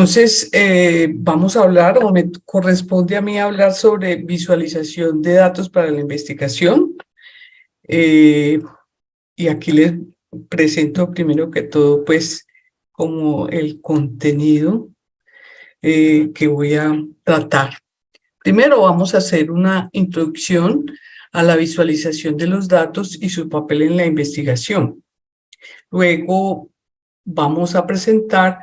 Entonces, vamos a hablar, o me corresponde a mí hablar sobre visualización de datos para la investigación. Y aquí les presento primero que todo, pues, como el contenido que voy a tratar. Primero vamos a hacer una introducción a la visualización de los datos y su papel en la investigación. Luego vamos a presentar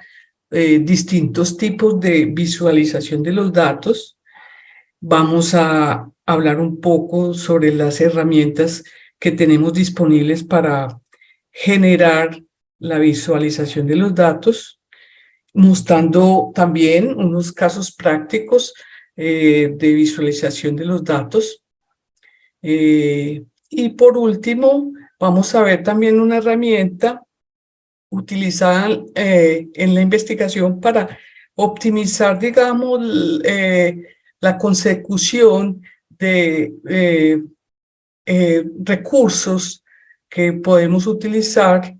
distintos tipos de visualización de los datos. Vamos a hablar un poco sobre las herramientas que tenemos disponibles para generar la visualización de los datos, mostrando también unos casos prácticos de visualización de los datos. Y por último, vamos a ver también una herramienta utilizada en la investigación para optimizar, digamos, la consecución de recursos que podemos utilizar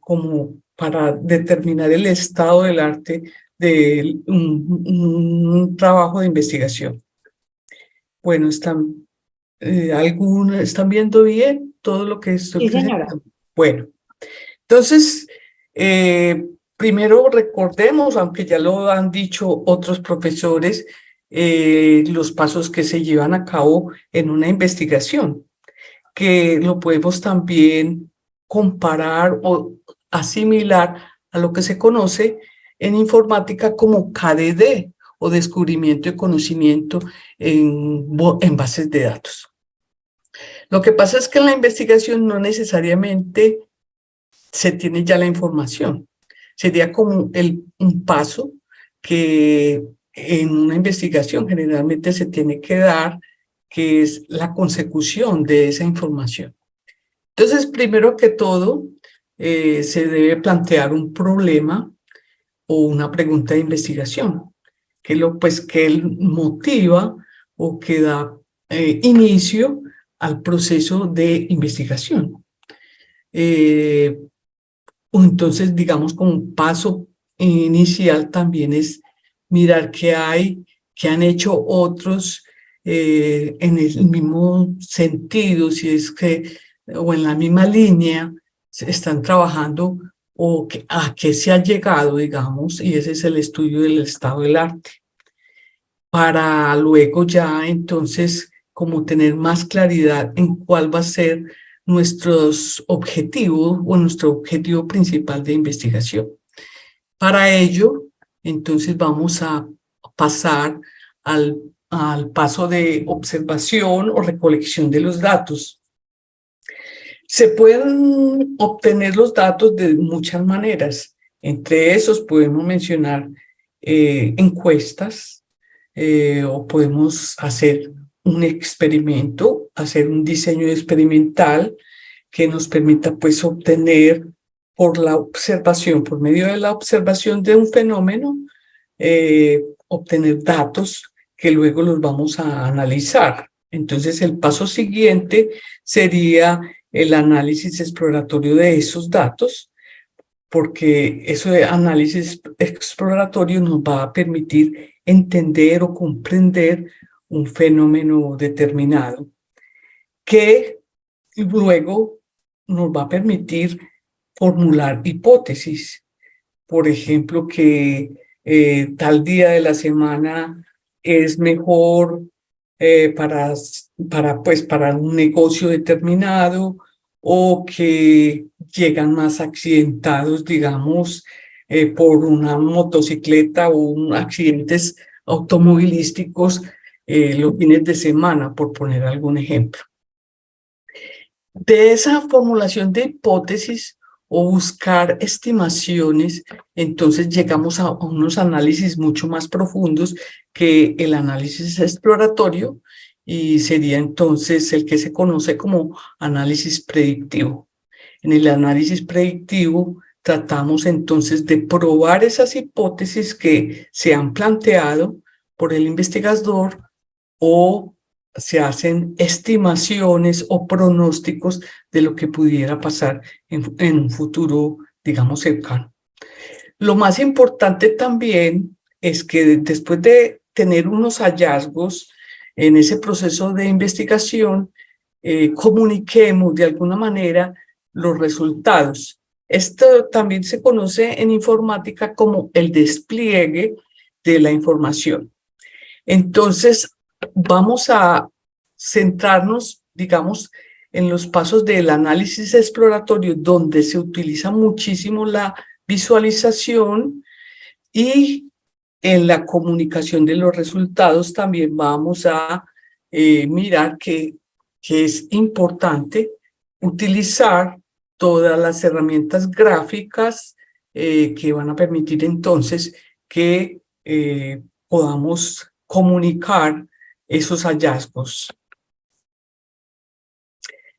como para determinar el estado del arte de un trabajo de investigación. Bueno, ¿están viendo bien todo lo que estoy presentando? Bueno, entonces, primero recordemos, aunque ya lo han dicho otros profesores, los pasos que se llevan a cabo en una investigación, que lo podemos también comparar o asimilar a lo que se conoce en informática como KDD, o descubrimiento de conocimiento en bases de datos. Lo que pasa es que en la investigación no necesariamente se tiene ya la información. Sería como un paso que en una investigación generalmente se tiene que dar, que es la consecución de esa información. Entonces, primero que todo, se debe plantear un problema o una pregunta de investigación, que motiva o que da inicio al proceso de investigación. Entonces, digamos, como un paso inicial también es mirar qué han hecho otros en el mismo sentido, si es que, o en la misma línea, se están trabajando o a qué se ha llegado, digamos, y ese es el estudio del estado del arte. Para luego ya entonces como tener más claridad en cuál va a ser nuestros objetivos o nuestro objetivo principal de investigación. Para ello, entonces vamos a pasar al paso de observación o recolección de los datos. Se pueden obtener los datos de muchas maneras. Entre esos podemos mencionar encuestas, o podemos hacer un experimento, hacer un diseño experimental que nos permita pues obtener por medio de la observación de un fenómeno, obtener datos que luego los vamos a analizar. Entonces el paso siguiente sería el análisis exploratorio de esos datos, porque ese análisis exploratorio nos va a permitir entender o comprender un fenómeno determinado, que luego nos va a permitir formular hipótesis. Por ejemplo, que tal día de la semana es mejor para un negocio determinado, o que llegan más accidentados, digamos, por una motocicleta o accidentes automovilísticos los fines de semana, por poner algún ejemplo. De esa formulación de hipótesis o buscar estimaciones, entonces llegamos a unos análisis mucho más profundos que el análisis exploratorio, y sería entonces el que se conoce como análisis predictivo. En el análisis predictivo tratamos entonces de probar esas hipótesis que se han planteado por el investigador, o se hacen estimaciones o pronósticos de lo que pudiera pasar en un futuro, digamos, cercano. Lo más importante también es que después de tener unos hallazgos en ese proceso de investigación, comuniquemos de alguna manera los resultados. Esto también se conoce en informática como el despliegue de la información. Entonces, vamos a centrarnos, digamos, en los pasos del análisis exploratorio, donde se utiliza muchísimo la visualización, y en la comunicación de los resultados también vamos a mirar que es importante utilizar todas las herramientas gráficas que van a permitir entonces que podamos comunicar esos hallazgos.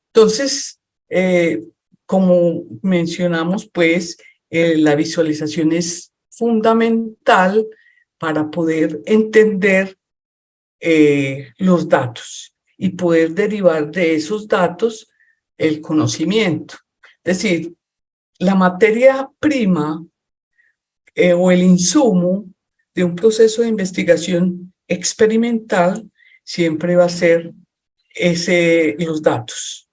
Entonces, como mencionamos, pues, la visualización es fundamental para poder entender los datos y poder derivar de esos datos el conocimiento. Es decir, la materia prima o el insumo de un proceso de investigación experimental siempre va a ser los datos,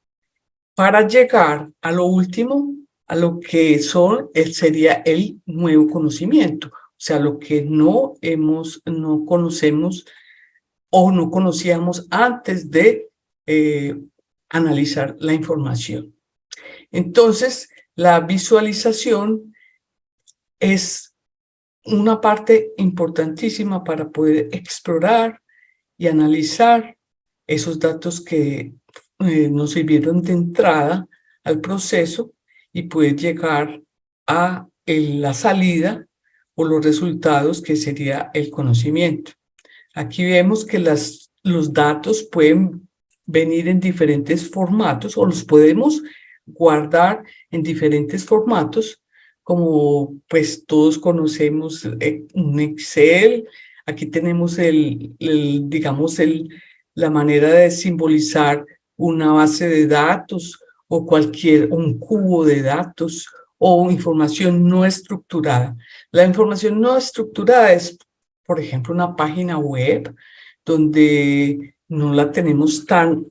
para llegar a lo último, a lo que sería el nuevo conocimiento, o sea, lo que no conocemos o no conocíamos antes de analizar la información. Entonces, la visualización es una parte importantísima para poder explorar y analizar esos datos que nos sirvieron de entrada al proceso y poder llegar a la salida o los resultados, que sería el conocimiento. Aquí vemos que los datos pueden venir en diferentes formatos o los podemos guardar en diferentes formatos, como pues todos conocemos un Excel. Aquí tenemos digamos, la manera de simbolizar una base de datos o un cubo de datos o información no estructurada. La información no estructurada es, por ejemplo, una página web donde no la tenemos tan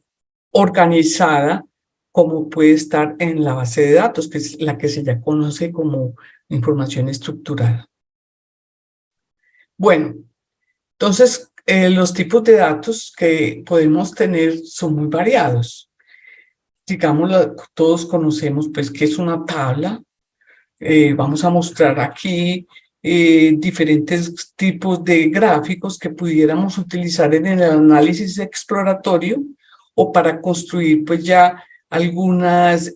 organizada como puede estar en la base de datos, que es la que se ya conoce como información estructurada. Bueno, entonces los tipos de datos que podemos tener son muy variados. Digamos, todos conocemos pues que es una tabla. Vamos a mostrar aquí diferentes tipos de gráficos que pudiéramos utilizar en el análisis exploratorio o para construir pues ya algunos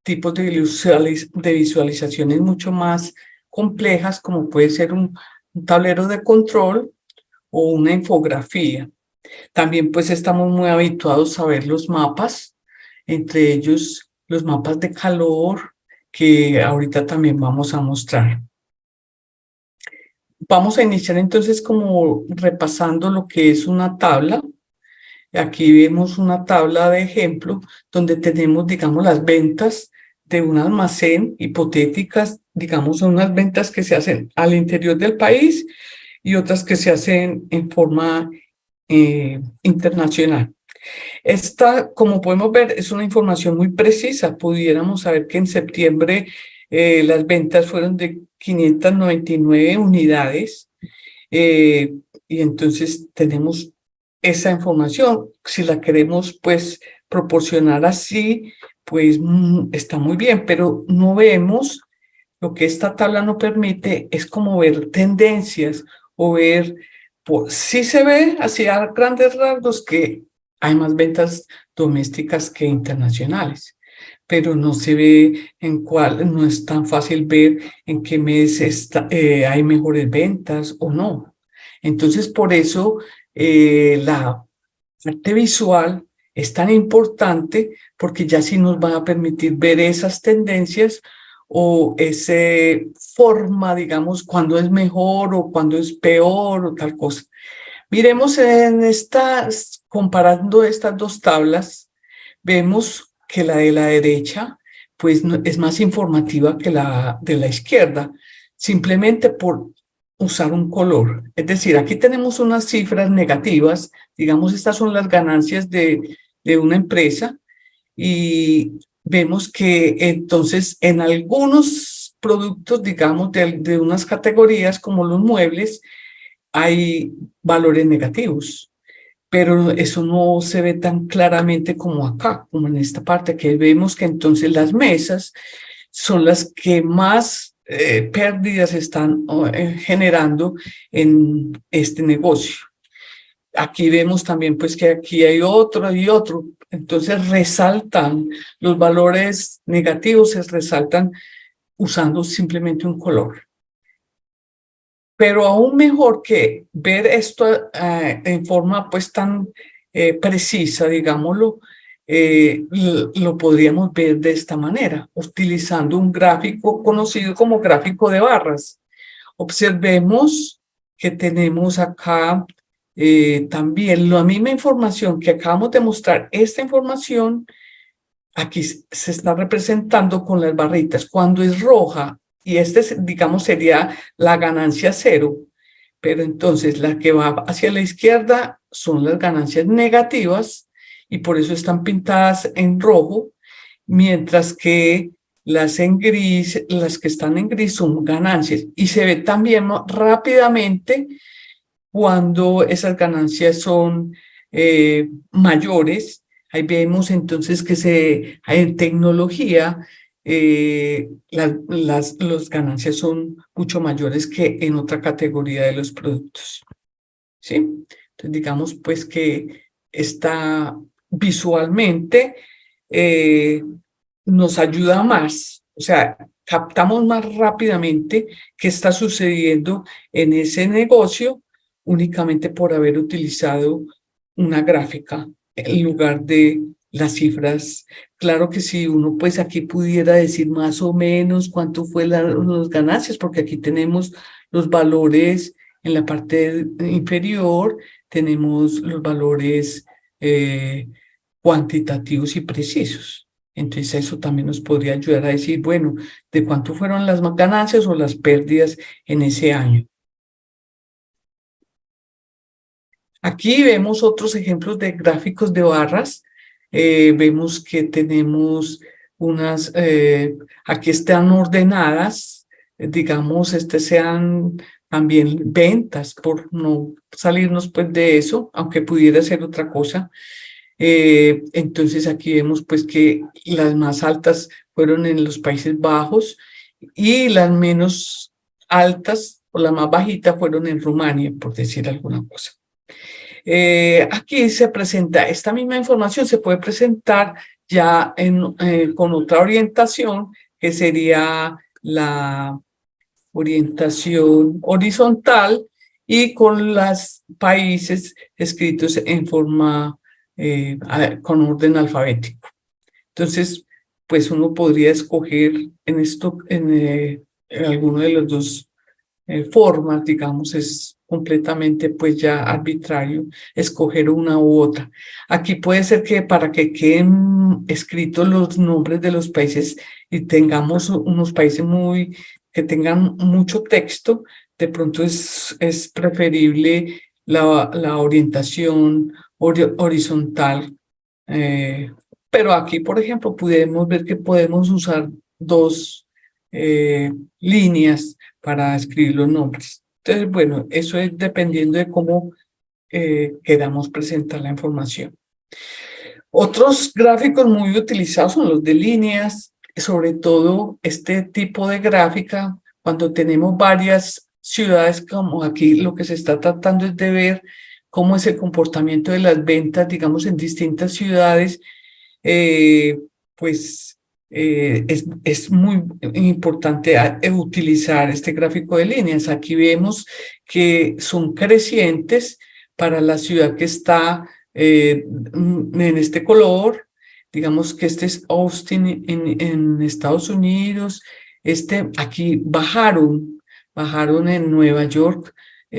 tipos de visualizaciones mucho más complejas, como puede ser un tablero de control o una infografía. También pues estamos muy habituados a ver los mapas, entre ellos los mapas de calor, que ahorita también vamos a mostrar. Vamos a iniciar entonces como repasando lo que es una tabla. Aquí vemos una tabla de ejemplo donde tenemos, digamos, las ventas de un almacén hipotéticas, digamos, son unas ventas que se hacen al interior del país y otras que se hacen en forma internacional. Esta, como podemos ver, es una información muy precisa. Pudiéramos saber que en septiembre las ventas fueron de 599 unidades y entonces tenemos esa información. Si la queremos pues proporcionar así, pues está muy bien, pero no vemos. Lo que esta tabla no permite es como ver tendencias o ver, sí se ve así a grandes rasgos que hay más ventas domésticas que internacionales, pero no se ve no es tan fácil ver en qué mes hay mejores ventas o no. Entonces, por eso la parte visual es tan importante, porque ya sí nos va a permitir ver esas tendencias o esa forma, digamos, cuando es mejor o cuando es peor o tal cosa. Miremos comparando estas dos tablas, vemos que la de la derecha pues es más informativa que la de la izquierda. simplemente por usar un color. Es decir, aquí tenemos unas cifras negativas, digamos, estas son las ganancias de una empresa, y vemos que entonces en algunos productos, digamos, de unas categorías como los muebles, hay valores negativos, pero eso no se ve tan claramente como acá, como en esta parte, que vemos que entonces las mesas son las que más pérdidas están generando en este negocio. Aquí vemos también pues que aquí hay otro y otro, entonces resaltan los valores negativos, se resaltan usando simplemente un color. Pero aún mejor que ver esto en forma pues tan precisa, digámoslo, lo podríamos ver de esta manera, utilizando un gráfico conocido como gráfico de barras. Observemos que tenemos acá también la misma información que acabamos de mostrar. Esta información aquí se está representando con las barritas. Cuando es roja, y digamos, sería la ganancia cero, pero entonces la que va hacia la izquierda son las ganancias negativas y por eso están pintadas en rojo, mientras que las en gris, las que están en gris son ganancias. Y se ve también rápidamente cuando esas ganancias son mayores. Ahí vemos entonces que en tecnología las ganancias son mucho mayores que en otra categoría de los productos. ¿Sí? Entonces digamos pues que está visualmente nos ayuda más, o sea, captamos más rápidamente qué está sucediendo en ese negocio únicamente por haber utilizado una gráfica en lugar de las cifras. Claro que si uno pues aquí pudiera decir más o menos cuánto fue las ganancias, porque aquí tenemos los valores en la parte inferior, tenemos los valores cuantitativos y precisos. Entonces eso también nos podría ayudar a decir, bueno, de cuánto fueron las ganancias o las pérdidas en ese año. Aquí vemos otros ejemplos de gráficos de barras. Vemos que tenemos aquí están ordenadas, digamos, sean también ventas, por no salirnos pues de eso, aunque pudiera ser otra cosa. Entonces aquí vemos pues que las más altas fueron en los Países Bajos y las menos altas o la más bajita fueron en Rumania, por decir alguna cosa. Aquí se presenta esta misma información, se puede presentar ya con otra orientación, que sería la orientación horizontal y con los países escritos en forma, con orden alfabético. Entonces, pues uno podría escoger en alguno de los dos formas, digamos, es completamente pues ya arbitrario escoger una u otra. Aquí puede ser que para que queden escritos los nombres de los países y tengamos unos países que tengan mucho texto, de pronto es preferible la orientación horizontal. Pero aquí, por ejemplo, podemos ver que podemos usar dos líneas para escribir los nombres. Entonces, bueno, eso es dependiendo de cómo queramos presentar la información. Otros gráficos muy utilizados son los de líneas, sobre todo este tipo de gráfica, cuando tenemos varias ciudades, como aquí lo que se está tratando es de ver cómo es el comportamiento de las ventas, digamos, en distintas ciudades, pues es muy importante utilizar este gráfico de líneas. Aquí vemos que son crecientes para la ciudad que está en este color. Digamos que este es Austin en Estados Unidos. Aquí bajaron en Nueva York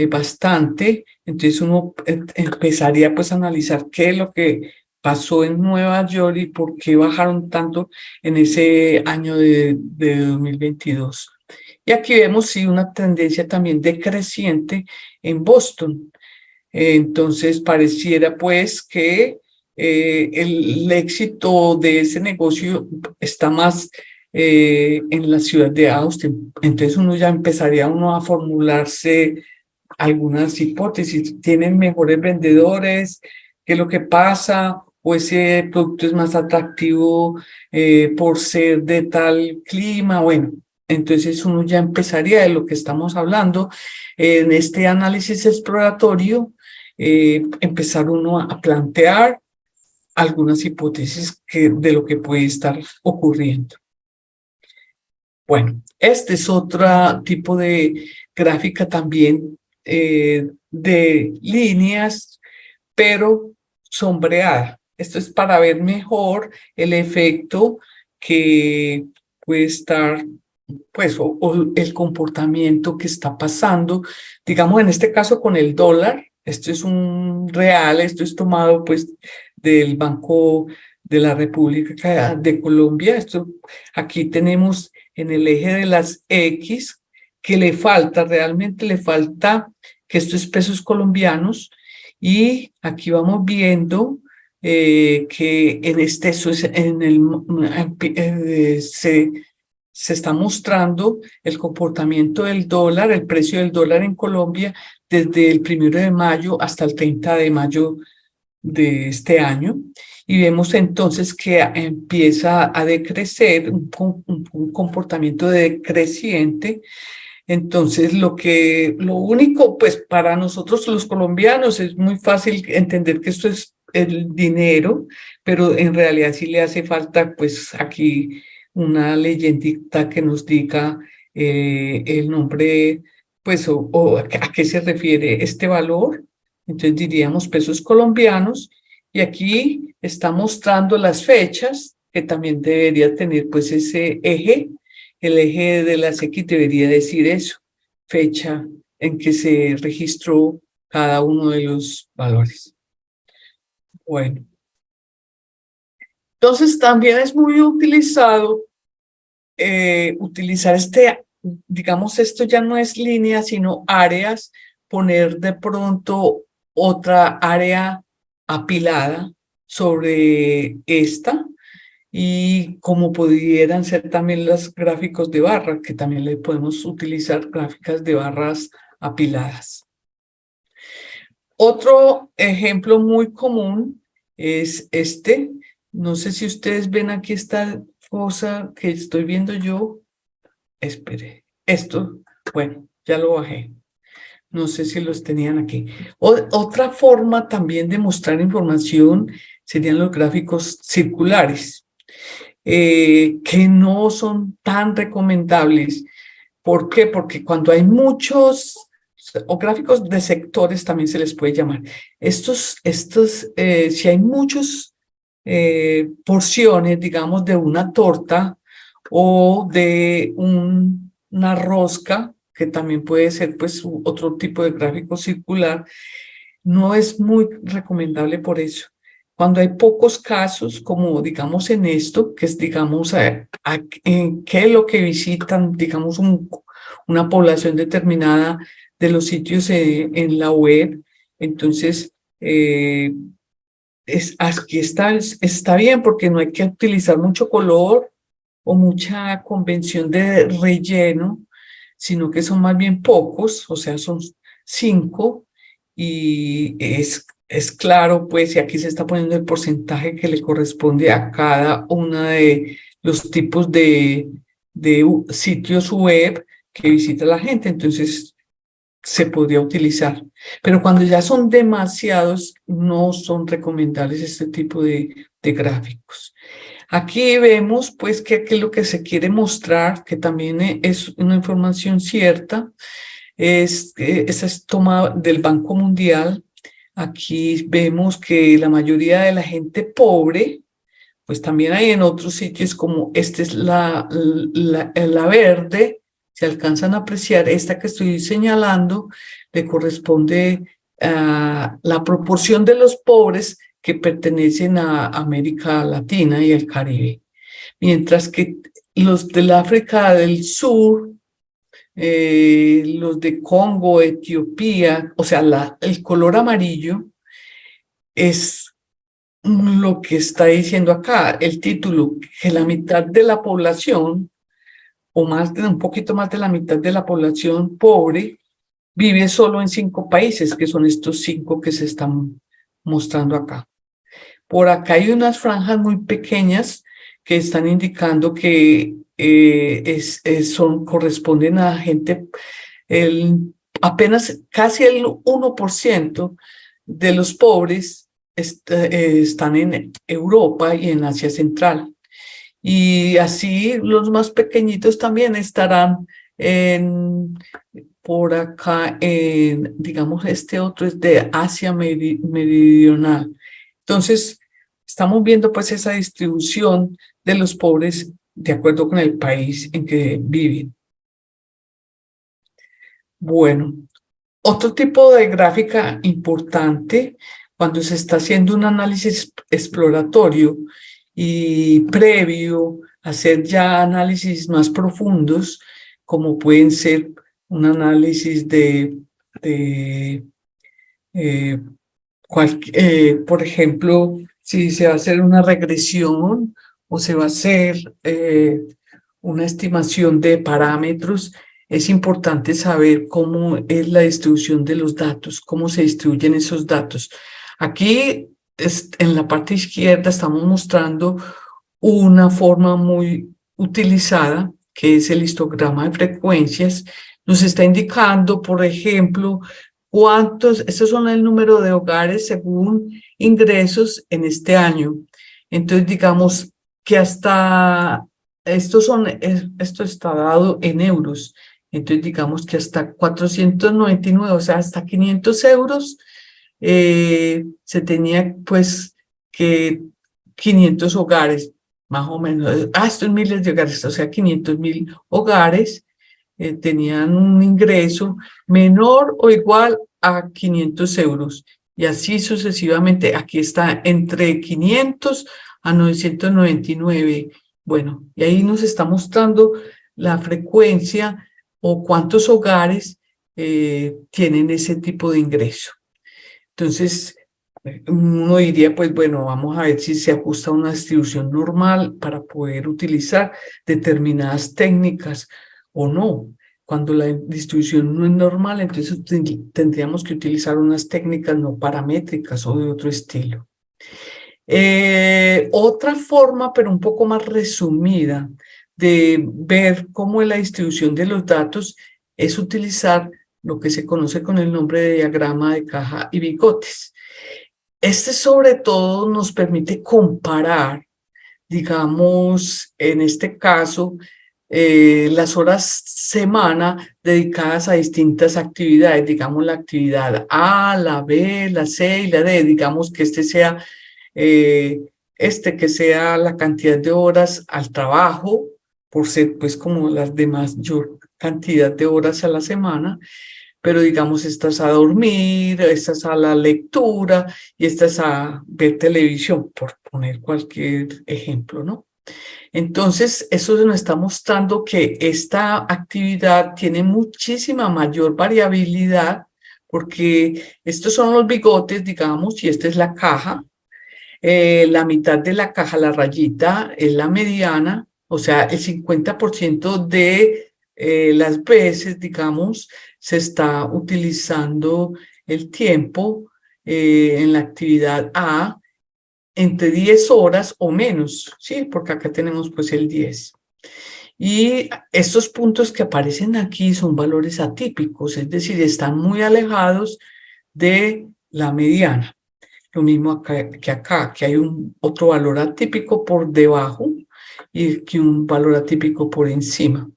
bastante. Entonces uno empezaría pues a analizar qué es lo que pasó en Nueva York y por qué bajaron tanto en ese año de 2022. Y aquí vemos sí una tendencia también decreciente en Boston. Entonces pareciera pues que el éxito de ese negocio está más en la ciudad de Austin. Entonces uno ya empezaría a formularse algunas hipótesis. ¿Tienen mejores vendedores? ¿Qué es lo que pasa? ¿O ese producto es más atractivo por ser de tal clima? Bueno, entonces uno ya empezaría de lo que estamos hablando en este análisis exploratorio, empezar uno a plantear algunas hipótesis de lo que puede estar ocurriendo. Bueno, este es otro tipo de gráfica también de líneas, pero sombreada. Esto es para ver mejor el efecto que puede estar, pues, o el comportamiento que está pasando, digamos, en este caso con el dólar. Esto es un real, esto es tomado, pues, del Banco de la República de Colombia. Esto, aquí tenemos en el eje de las X, que le falta, realmente le falta, que esto es pesos colombianos, y aquí vamos viendo que en este, eso es en el, se está mostrando el comportamiento del dólar, el precio del dólar en Colombia desde el 1 de mayo hasta el 30 de mayo de este año, y vemos entonces que empieza a decrecer, un comportamiento decreciente. Entonces, lo único, pues para nosotros los colombianos es muy fácil entender que esto es el dinero, pero en realidad sí le hace falta, pues aquí una leyendita que nos diga el nombre, pues, o a qué se refiere este valor. Entonces diríamos pesos colombianos, y aquí está mostrando las fechas, que también debería tener pues ese eje. El eje de las X debería decir eso, fecha en que se registró cada uno de los valores. Bueno, entonces también es muy utilizado utilizar digamos, esto ya no es línea, sino áreas, poner de pronto otra área apilada sobre esta, y como pudieran ser también los gráficos de barra, que también le podemos utilizar gráficas de barras apiladas. Otro ejemplo muy común es este. No sé si ustedes ven aquí esta cosa que estoy viendo yo. Espere, esto, bueno, ya lo bajé. No sé si los tenían aquí. Otra forma también de mostrar información serían los gráficos circulares, que no son tan recomendables. ¿Por qué? Porque cuando hay muchos, o gráficos de sectores también se les puede llamar. Si hay muchos porciones, digamos, de una torta o de una rosca, que también puede ser pues otro tipo de gráfico circular, no es muy recomendable por eso. Cuando hay pocos casos, como digamos en esto, que es digamos qué es lo que visitan, digamos una población determinada de los sitios en la web, entonces aquí está bien, porque no hay que utilizar mucho color o mucha convención de relleno, sino que son más bien pocos, o sea, son 5, y es claro, pues, y aquí se está poniendo el porcentaje que le corresponde a cada uno de los tipos de sitios web que visita la gente. Entonces, se podría utilizar. Pero cuando ya son demasiados, no son recomendables este tipo de gráficos. Aquí vemos pues que aquí lo que se quiere mostrar, que también es una información cierta, es que esa es tomada del Banco Mundial. Aquí vemos que la mayoría de la gente pobre, pues también hay en otros sitios, como esta es la verde, se alcanzan a apreciar, esta que estoy señalando, le corresponde a la proporción de los pobres que pertenecen a América Latina y el Caribe, mientras que los del África del Sur los de Congo, Etiopía, o sea, el color amarillo es lo que está diciendo acá el título, que la mitad de la población, o más de un poquito más de la mitad de la población pobre, vive solo en 5 países, que son estos 5 que se están mostrando acá. Por acá hay unas franjas muy pequeñas que están indicando que corresponden a gente, apenas casi el 1% de los pobres están en Europa y en Asia Central. Y así los más pequeñitos también estarán por acá, digamos, este otro es de Asia Meridional. Entonces, estamos viendo pues esa distribución de los pobres de acuerdo con el país en que viven. Bueno, otro tipo de gráfica importante cuando se está haciendo un análisis exploratorio y previo a hacer ya análisis más profundos, como pueden ser un análisis eh, por ejemplo, si se va a hacer una regresión o se va a hacer una estimación de parámetros, es importante saber cómo es la distribución de los datos, cómo se distribuyen esos datos. Aquí, en la parte izquierda, estamos mostrando una forma muy utilizada, que es el histograma de frecuencias. Nos está indicando, por ejemplo, estos son el número de hogares según ingresos en este año. Entonces, digamos que esto está dado en euros. Entonces, digamos que hasta 499, o sea, hasta 500 euros, se tenía pues que 500 hogares, más o menos. Esto es miles de hogares, o sea, 500.000 hogares tenían un ingreso menor o igual a 500 euros. Y así sucesivamente, aquí está entre 500 a 999. Bueno, y ahí nos está mostrando la frecuencia o cuántos hogares tienen ese tipo de ingreso. Entonces, uno diría, pues bueno, vamos a ver si se ajusta a una distribución normal para poder utilizar determinadas técnicas o no. Cuando la distribución no es normal, entonces tendríamos que utilizar unas técnicas no paramétricas o de otro estilo. Otra forma, pero un poco más resumida, de ver cómo es la distribución de los datos es utilizar lo que se conoce con el nombre de diagrama de caja y bigotes. Este sobre todo nos permite comparar, digamos, en este caso, las horas semana dedicadas a distintas actividades, digamos la actividad A, la B, la C y la D, digamos que sea que sea la cantidad de horas al trabajo, por ser pues como las de mayor cantidad de horas a la semana, pero digamos estás a dormir, estás a la lectura y estás a ver televisión, por poner cualquier ejemplo, ¿no? Entonces, eso nos está mostrando que esta actividad tiene muchísima mayor variabilidad porque estos son los bigotes, digamos, y esta es la caja. La mitad de la caja, la rayita, es la mediana, o sea, el 50% de las veces, digamos, se está utilizando el tiempo en la actividad A entre 10 horas o menos, ¿sí? Porque acá tenemos pues el 10. Y estos puntos que aparecen aquí son valores atípicos, es decir, están muy alejados de la mediana. Lo mismo acá, que hay otro valor atípico por debajo y que un valor atípico por encima.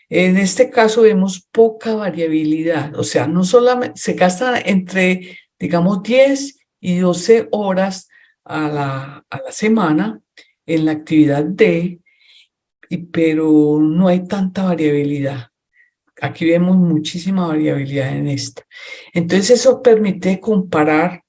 En este caso vemos poca variabilidad, o sea, no solamente se gastan entre, digamos, 10 y 12 horas a la semana en la actividad D, pero no hay tanta variabilidad. Aquí vemos muchísima variabilidad en esta. Entonces eso permite comparar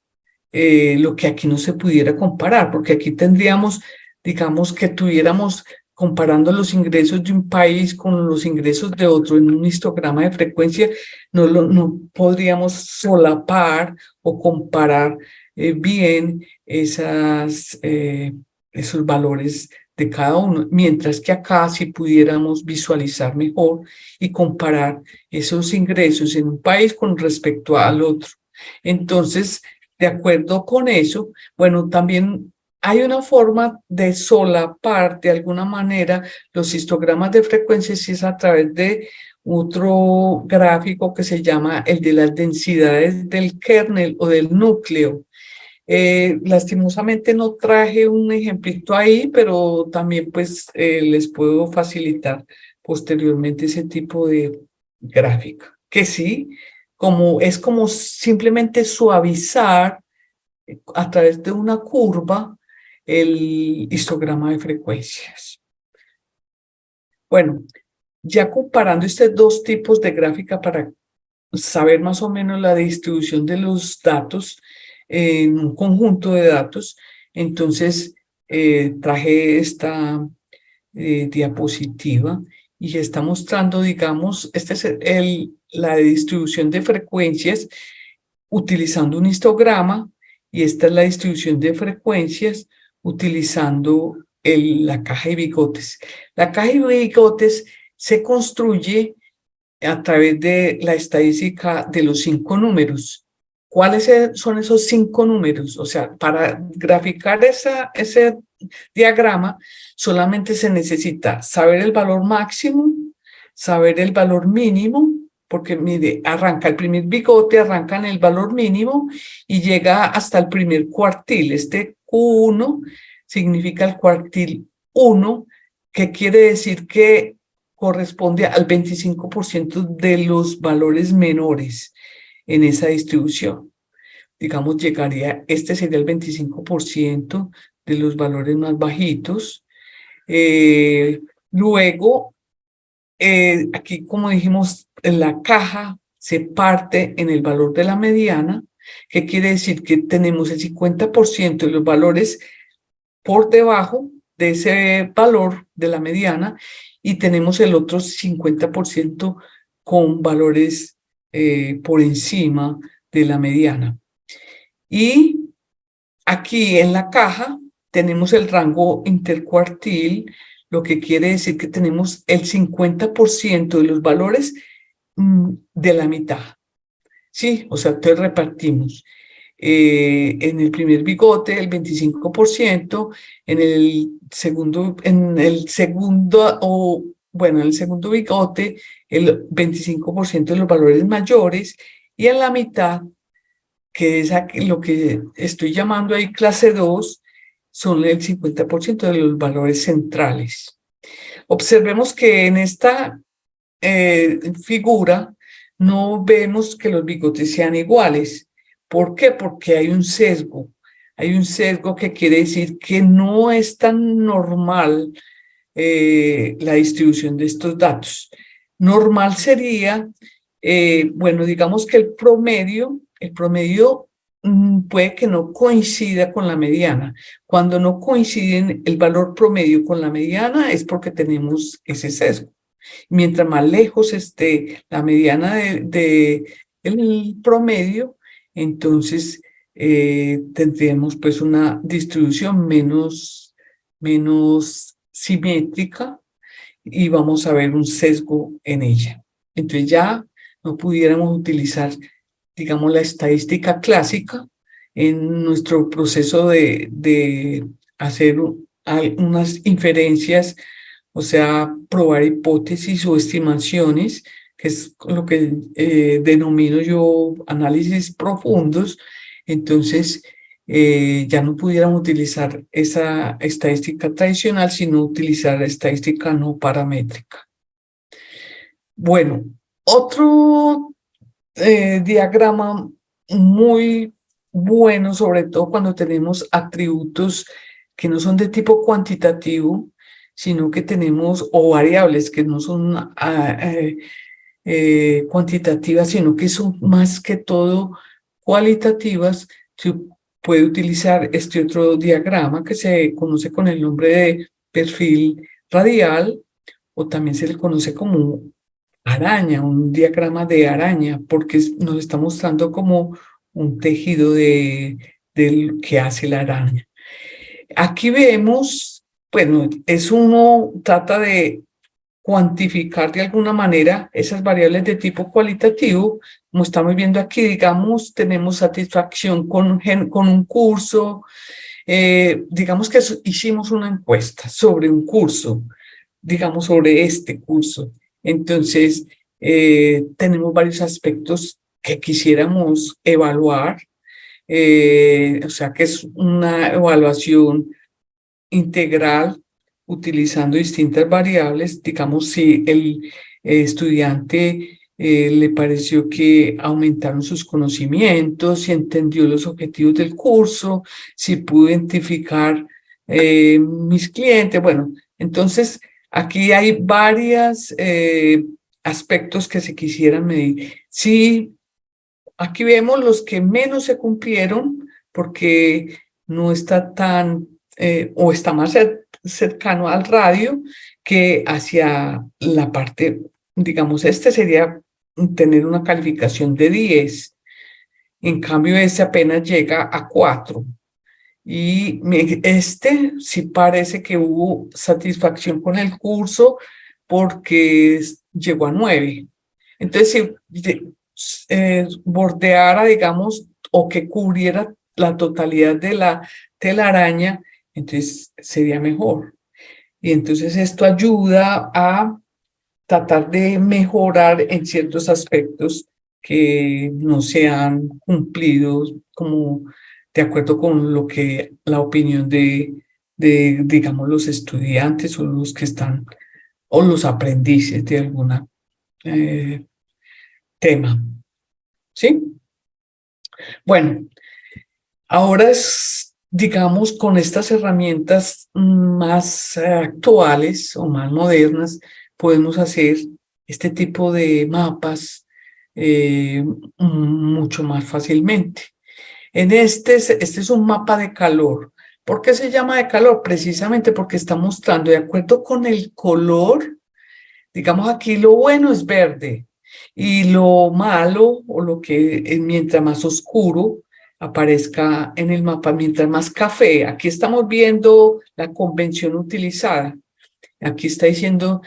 lo que aquí no se pudiera comparar, porque aquí tendríamos, digamos, que tuviéramos comparando los ingresos de un país con los ingresos de otro en un histograma de frecuencia, no podríamos solapar o comparar bien esos valores de cada uno, mientras que acá sí pudiéramos visualizar mejor y comparar esos ingresos en un país con respecto al otro. Entonces, de acuerdo con eso, bueno, también hay una forma de solapar de alguna manera los histogramas de frecuencias y es a través de otro gráfico que se llama el de las densidades del kernel o del núcleo. Lastimosamente no traje un ejemplito ahí, pero también pues les puedo facilitar posteriormente ese tipo de gráfica, que sí, es como simplemente suavizar a través de una curva el histograma de frecuencias. Bueno, ya comparando estos dos tipos de gráfica para saber más o menos la distribución de los datos en un conjunto de datos, entonces traje esta diapositiva y está mostrando, digamos, esta es la distribución de frecuencias utilizando un histograma y esta es la distribución de frecuencias utilizando la caja de bigotes. La caja de bigotes se construye a través de la estadística de los 5 números. ¿Cuáles son esos 5 números? O sea, para graficar ese diagrama solamente se necesita saber el valor máximo, saber el valor mínimo, porque mire, arranca el primer bigote, arranca en el valor mínimo y llega hasta el primer cuartil. Este Q1 significa el cuartil 1, que quiere decir que corresponde al 25% de los valores menores en esa distribución. Digamos, este sería el 25% de los valores más bajitos. Luego, aquí, como dijimos, en la caja se parte en el valor de la mediana, que quiere decir que tenemos el 50% de los valores por debajo de ese valor de la mediana y tenemos el otro 50% con valores por encima de la mediana. Y aquí en la caja tenemos el rango intercuartil, lo que quiere decir que tenemos el 50% de los valores de la mitad. Sí, o sea, entonces repartimos. En el primer bigote el 25%, en el segundo bigote el 25% de los valores mayores y en la mitad, que es lo que estoy llamando ahí clase 2, son el 50% de los valores centrales. Observemos que en esta figura no vemos que los bigotes sean iguales. ¿Por qué? Porque hay un sesgo. Hay un sesgo que quiere decir que no es tan normal la distribución de estos datos. Normal sería, bueno, digamos que el promedio puede que no coincida con la mediana. Cuando no coinciden el valor promedio con la mediana es porque tenemos ese sesgo. Mientras más lejos esté la mediana el promedio, entonces tendríamos pues una distribución menos simétrica y vamos a ver un sesgo en ella. Entonces ya no pudiéramos utilizar, digamos, la estadística clásica en nuestro proceso de hacer unas inferencias, o sea, probar hipótesis o estimaciones, que es lo que denomino yo análisis profundos. Entonces, ya no pudiéramos utilizar esa estadística tradicional, sino utilizar la estadística no paramétrica. Bueno, otro diagrama muy bueno, sobre todo cuando tenemos atributos que no son de tipo cuantitativo, sino que tenemos, o variables que no son cuantitativas, sino que son más que todo cualitativas. Se puede utilizar este otro diagrama que se conoce con el nombre de perfil radial, o también se le conoce como araña, un diagrama de araña, porque nos está mostrando como un tejido del que hace la araña. Aquí vemos, bueno, uno trata de cuantificar de alguna manera esas variables de tipo cualitativo. Como estamos viendo aquí, digamos, tenemos satisfacción con un curso. Digamos que hicimos una encuesta sobre un curso, digamos, sobre este curso. Entonces, tenemos varios aspectos que quisiéramos evaluar. O sea, que es una evaluación integral utilizando distintas variables. Digamos, si el estudiante le pareció que aumentaron sus conocimientos, si entendió los objetivos del curso, si pudo identificar mis clientes. Bueno, entonces aquí hay varios aspectos que se quisieran medir. Sí, aquí vemos los que menos se cumplieron porque no está tan o está más cercano al radio que hacia la parte, digamos, este sería tener una calificación de 10. En cambio, este apenas llega a 4. Y este sí parece que hubo satisfacción con el curso porque llegó a 9. Entonces, si bordeara, digamos, o que cubriera la totalidad de la telaraña, entonces sería mejor. Y entonces esto ayuda a tratar de mejorar en ciertos aspectos que no se han cumplido como de acuerdo con lo que la opinión de digamos, los estudiantes o los que están, o los aprendices de alguna tema. ¿Sí? Bueno, ahora digamos, con estas herramientas más actuales o más modernas, podemos hacer este tipo de mapas mucho más fácilmente. Este es un mapa de calor. ¿Por qué se llama de calor? Precisamente porque está mostrando, de acuerdo con el color, digamos aquí lo bueno es verde y lo malo o lo que mientras más oscuro aparezca en el mapa, mientras más café. Aquí estamos viendo la convención utilizada. Aquí está diciendo,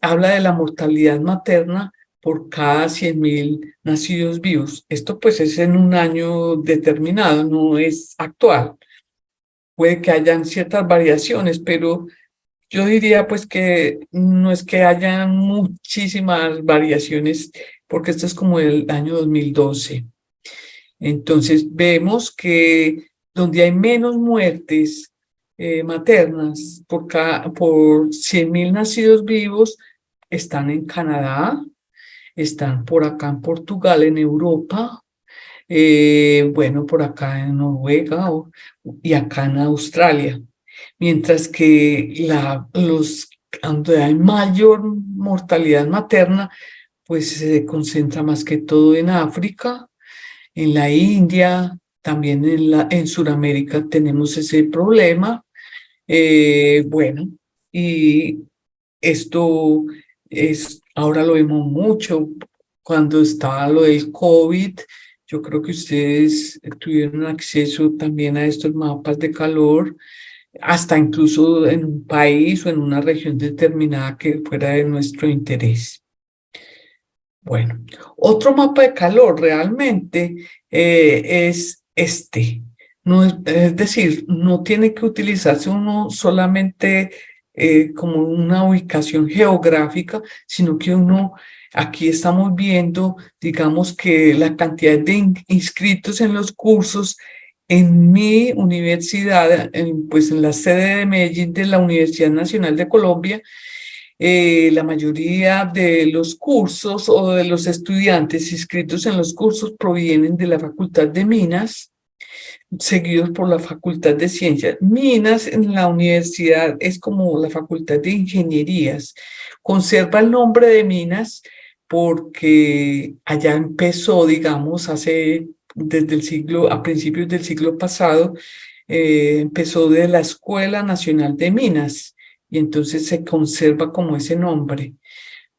habla de la mortalidad materna por cada 100.000 nacidos vivos. Esto pues es en un año determinado, no es actual. Puede que hayan ciertas variaciones, pero yo diría pues que no es que haya muchísimas variaciones, porque esto es como el año 2012. Entonces vemos que donde hay menos muertes maternas por 100.000 nacidos vivos, están en Canadá, están por acá en Portugal, en Europa, bueno, por acá en Noruega y acá en Australia. Mientras que donde hay mayor mortalidad materna, pues se concentra más que todo en África, en la India, también en Sudamérica tenemos ese problema. Bueno, y esto ahora lo vemos mucho cuando estaba lo del COVID. Yo creo que ustedes tuvieron acceso también a estos mapas de calor, hasta incluso en un país o en una región determinada que fuera de nuestro interés. Bueno, otro mapa de calor realmente es este. No es decir, no tiene que utilizarse uno solamente como una ubicación geográfica, sino que aquí estamos viendo, digamos que la cantidad de inscritos en los cursos en mi universidad, pues en la sede de Medellín de la Universidad Nacional de Colombia. La mayoría de los cursos o de los estudiantes inscritos en los cursos provienen de la Facultad de Minas, seguidos por la Facultad de Ciencias. Minas en la universidad es como la Facultad de Ingenierías. Conserva el nombre de Minas porque allá empezó, digamos, a principios del siglo pasado, empezó de la Escuela Nacional de Minas, y entonces se conserva como ese nombre,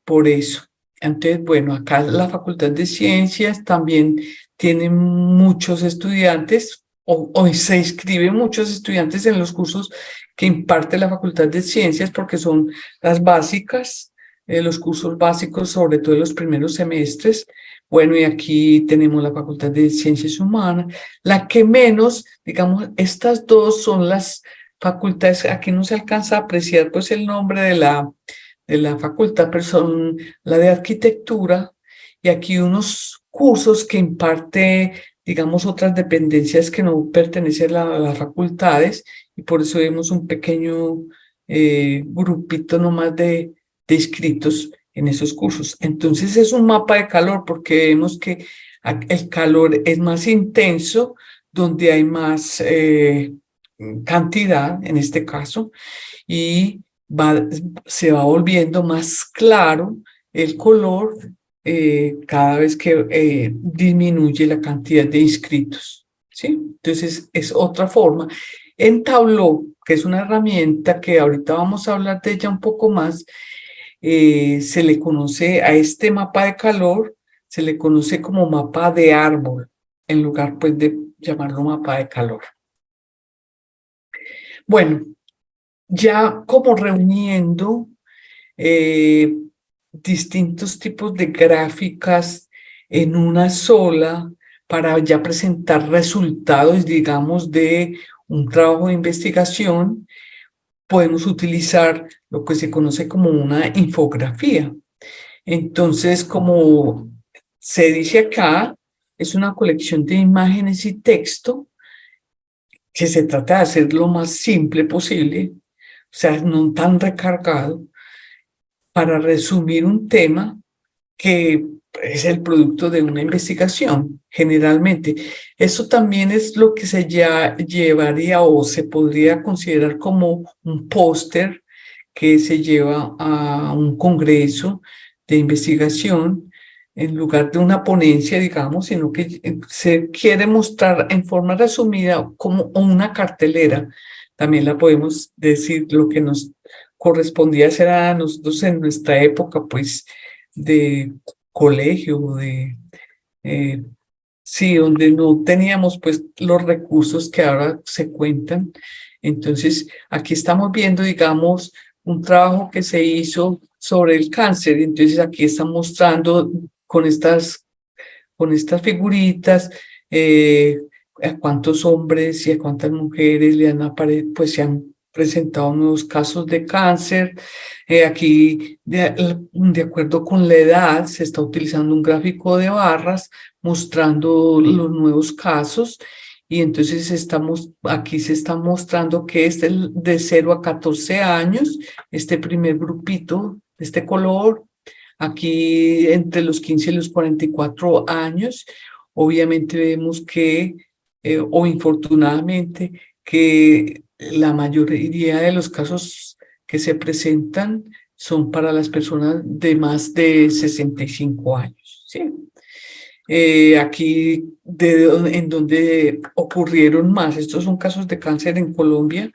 por eso. Entonces, bueno, acá la Facultad de Ciencias también tiene muchos estudiantes o se inscriben muchos estudiantes en los cursos que imparte la Facultad de Ciencias porque son las básicas, los cursos básicos, sobre todo en los primeros semestres. Bueno, y aquí tenemos la Facultad de Ciencias Humanas, la que menos, digamos, estas dos son las facultades, aquí no se alcanza a apreciar pues el nombre de la facultad, pero son la de arquitectura y aquí unos cursos que imparte, digamos, otras dependencias que no pertenecen a las facultades y por eso vemos un pequeño grupito nomás de inscritos en esos cursos. Entonces es un mapa de calor porque vemos que el calor es más intenso, donde hay más cantidad, en este caso, y se va volviendo más claro el color cada vez que disminuye la cantidad de inscritos, ¿sí? Entonces es otra forma. En Tableau, que es una herramienta que ahorita vamos a hablar de ella un poco más, se le conoce a este mapa de calor, se le conoce como mapa de árbol, en lugar pues de llamarlo mapa de calor. Bueno, ya como reuniendo distintos tipos de gráficas en una sola para ya presentar resultados, digamos, de un trabajo de investigación, podemos utilizar lo que se conoce como una infografía. Entonces, como se dice acá, es una colección de imágenes y texto que se trata de hacer lo más simple posible, o sea, no tan recargado, para resumir un tema que es el producto de una investigación, generalmente. Eso también es lo que se llevaría o se podría considerar como un póster que se lleva a un congreso de investigación en lugar de una ponencia, digamos, sino que se quiere mostrar en forma resumida como una cartelera. También la podemos decir lo que nos correspondía hacer a nosotros en nuestra época, pues, de colegio, sí, donde no teníamos pues los recursos que ahora se cuentan. Entonces, aquí estamos viendo, digamos, un trabajo que se hizo sobre el cáncer. Entonces, aquí están mostrando con estas figuritas a cuántos hombres y a cuántas mujeres pues se han presentado nuevos casos de cáncer. Aquí, de acuerdo con la edad, se está utilizando un gráfico de barras mostrando los nuevos casos. Y entonces aquí se está mostrando que es de 0 a 14 años, este primer grupito, este color. Aquí entre los 15 y los 44 años, obviamente vemos que, o infortunadamente, que la mayoría de los casos que se presentan son para las personas de más de 65 años, ¿sí? Aquí en donde ocurrieron más, estos son casos de cáncer en Colombia.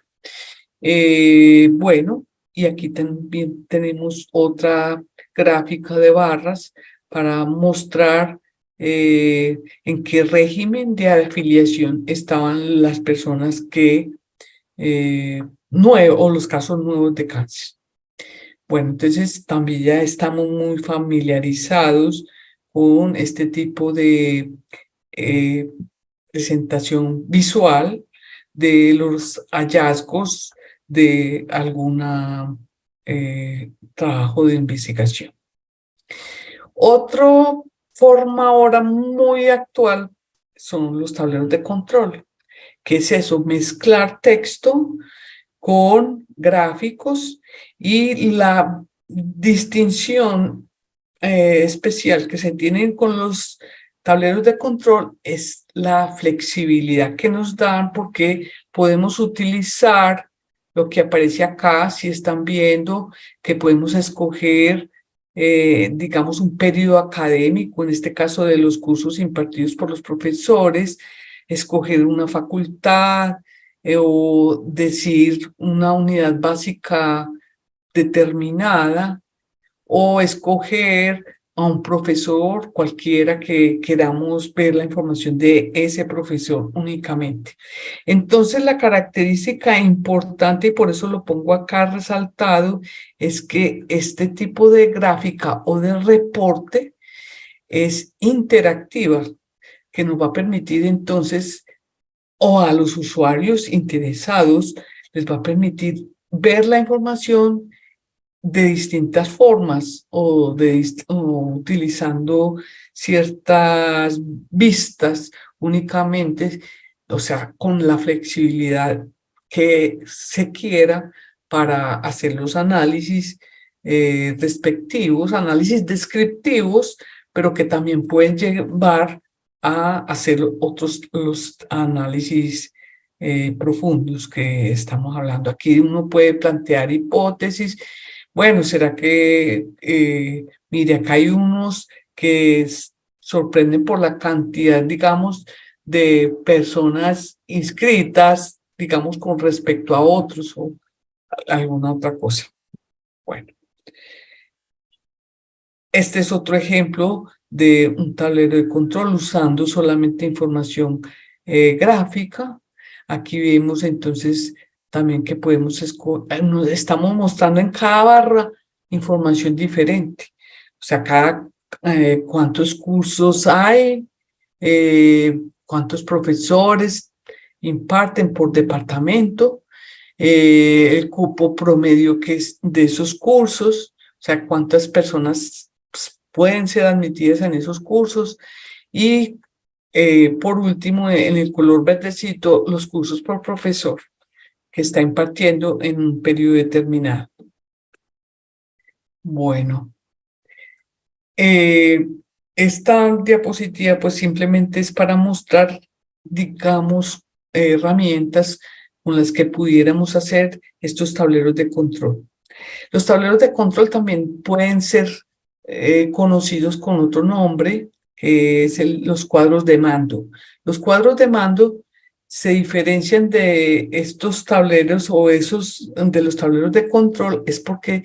Bueno, y aquí también tenemos otra gráfica de barras para mostrar en qué régimen de afiliación estaban las personas que o los casos nuevos de cáncer. Bueno, entonces también ya estamos muy familiarizados con este tipo de eh, presentación visual de los hallazgos de algún trabajo de investigación. Otra forma ahora muy actual son los tableros de control. ¿Qué es eso? Mezclar texto con gráficos y la distinción especial que se tienen con los tableros de control es la flexibilidad que nos dan porque podemos utilizar lo que aparece acá, si están viendo que podemos escoger, digamos, un periodo académico, en este caso de los cursos impartidos por los profesores, escoger una facultad o decir una unidad básica determinada o escoger a un profesor cualquiera que queramos ver la información de ese profesor únicamente. Entonces, la característica importante, y por eso lo pongo acá resaltado, es que este tipo de gráfica o de reporte es interactiva, que nos va a permitir entonces, o a los usuarios interesados, les va a permitir ver la información de distintas formas o utilizando ciertas vistas únicamente, o sea, con la flexibilidad que se quiera para hacer los análisis respectivos, análisis descriptivos, pero que también pueden llevar a hacer los análisis profundos que estamos hablando. Aquí uno puede plantear hipótesis. Bueno, ¿será que, mire, acá hay unos que sorprenden por la cantidad, digamos, de personas inscritas, digamos, con respecto a otros o alguna otra cosa? Bueno, este es otro ejemplo de un tablero de control usando solamente información gráfica. Aquí vemos entonces también que podemos nos estamos mostrando en cada barra información diferente. O sea, cuántos cursos hay, cuántos profesores imparten por departamento, el cupo promedio que es de esos cursos, o sea, cuántas personas pueden ser admitidas en esos cursos y por último, en el color verdecito, los cursos por profesor que está impartiendo en un periodo determinado. Bueno, esta diapositiva pues simplemente es para mostrar, digamos, herramientas con las que pudiéramos hacer estos tableros de control. Los tableros de control también pueden ser conocidos con otro nombre, que es los cuadros de mando. Los cuadros de mando se diferencian de estos tableros o de los tableros de control es porque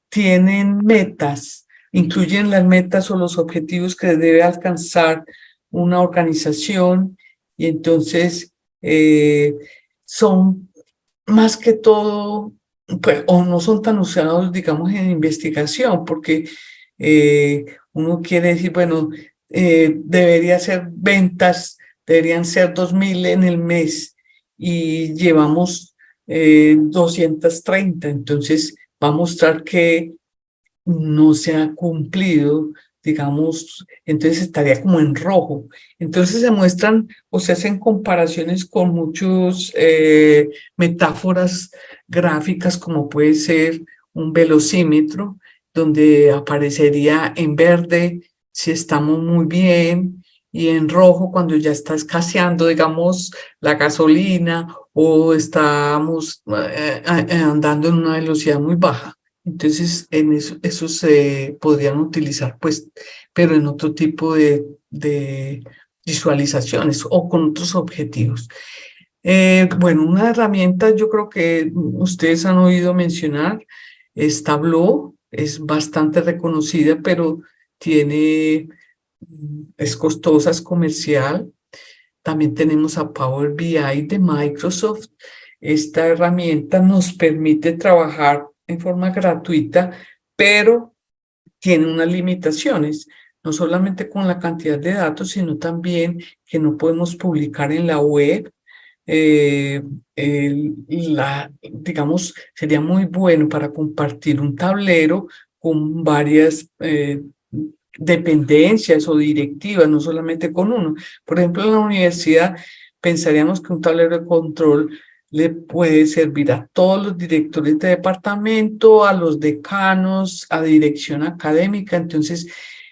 tienen metas, incluyen las metas o los objetivos que debe alcanzar una organización y entonces son más que todo, pues, o no son tan usados, digamos, en investigación, porque uno quiere decir, bueno, debería ser ventas, deberían ser 2.000 en el mes y llevamos 230, entonces va a mostrar que no se ha cumplido, digamos, entonces estaría como en rojo. Entonces se muestran o se hacen comparaciones con muchas metáforas gráficas, como puede ser un velocímetro, donde aparecería en verde si estamos muy bien y en rojo cuando ya está escaseando, digamos, la gasolina o estamos andando en una velocidad muy baja. Entonces, en eso se podrían utilizar, pues, pero en otro tipo de visualizaciones o con otros objetivos. Bueno, una herramienta yo creo que ustedes han oído mencionar es Tableau, es bastante reconocida, pero es costosa, es comercial. También tenemos a Power BI de Microsoft. Esta herramienta nos permite trabajar en forma gratuita, pero tiene unas limitaciones, no solamente con la cantidad de datos, sino también que no podemos publicar en la web. Eh, digamos, sería muy bueno para compartir un tablero con varias dependencias o directivas, no solamente con uno. Por ejemplo, en la universidad pensaríamos que un tablero de control le puede servir a todos los directores de departamento, a los decanos, a dirección académica. Entonces,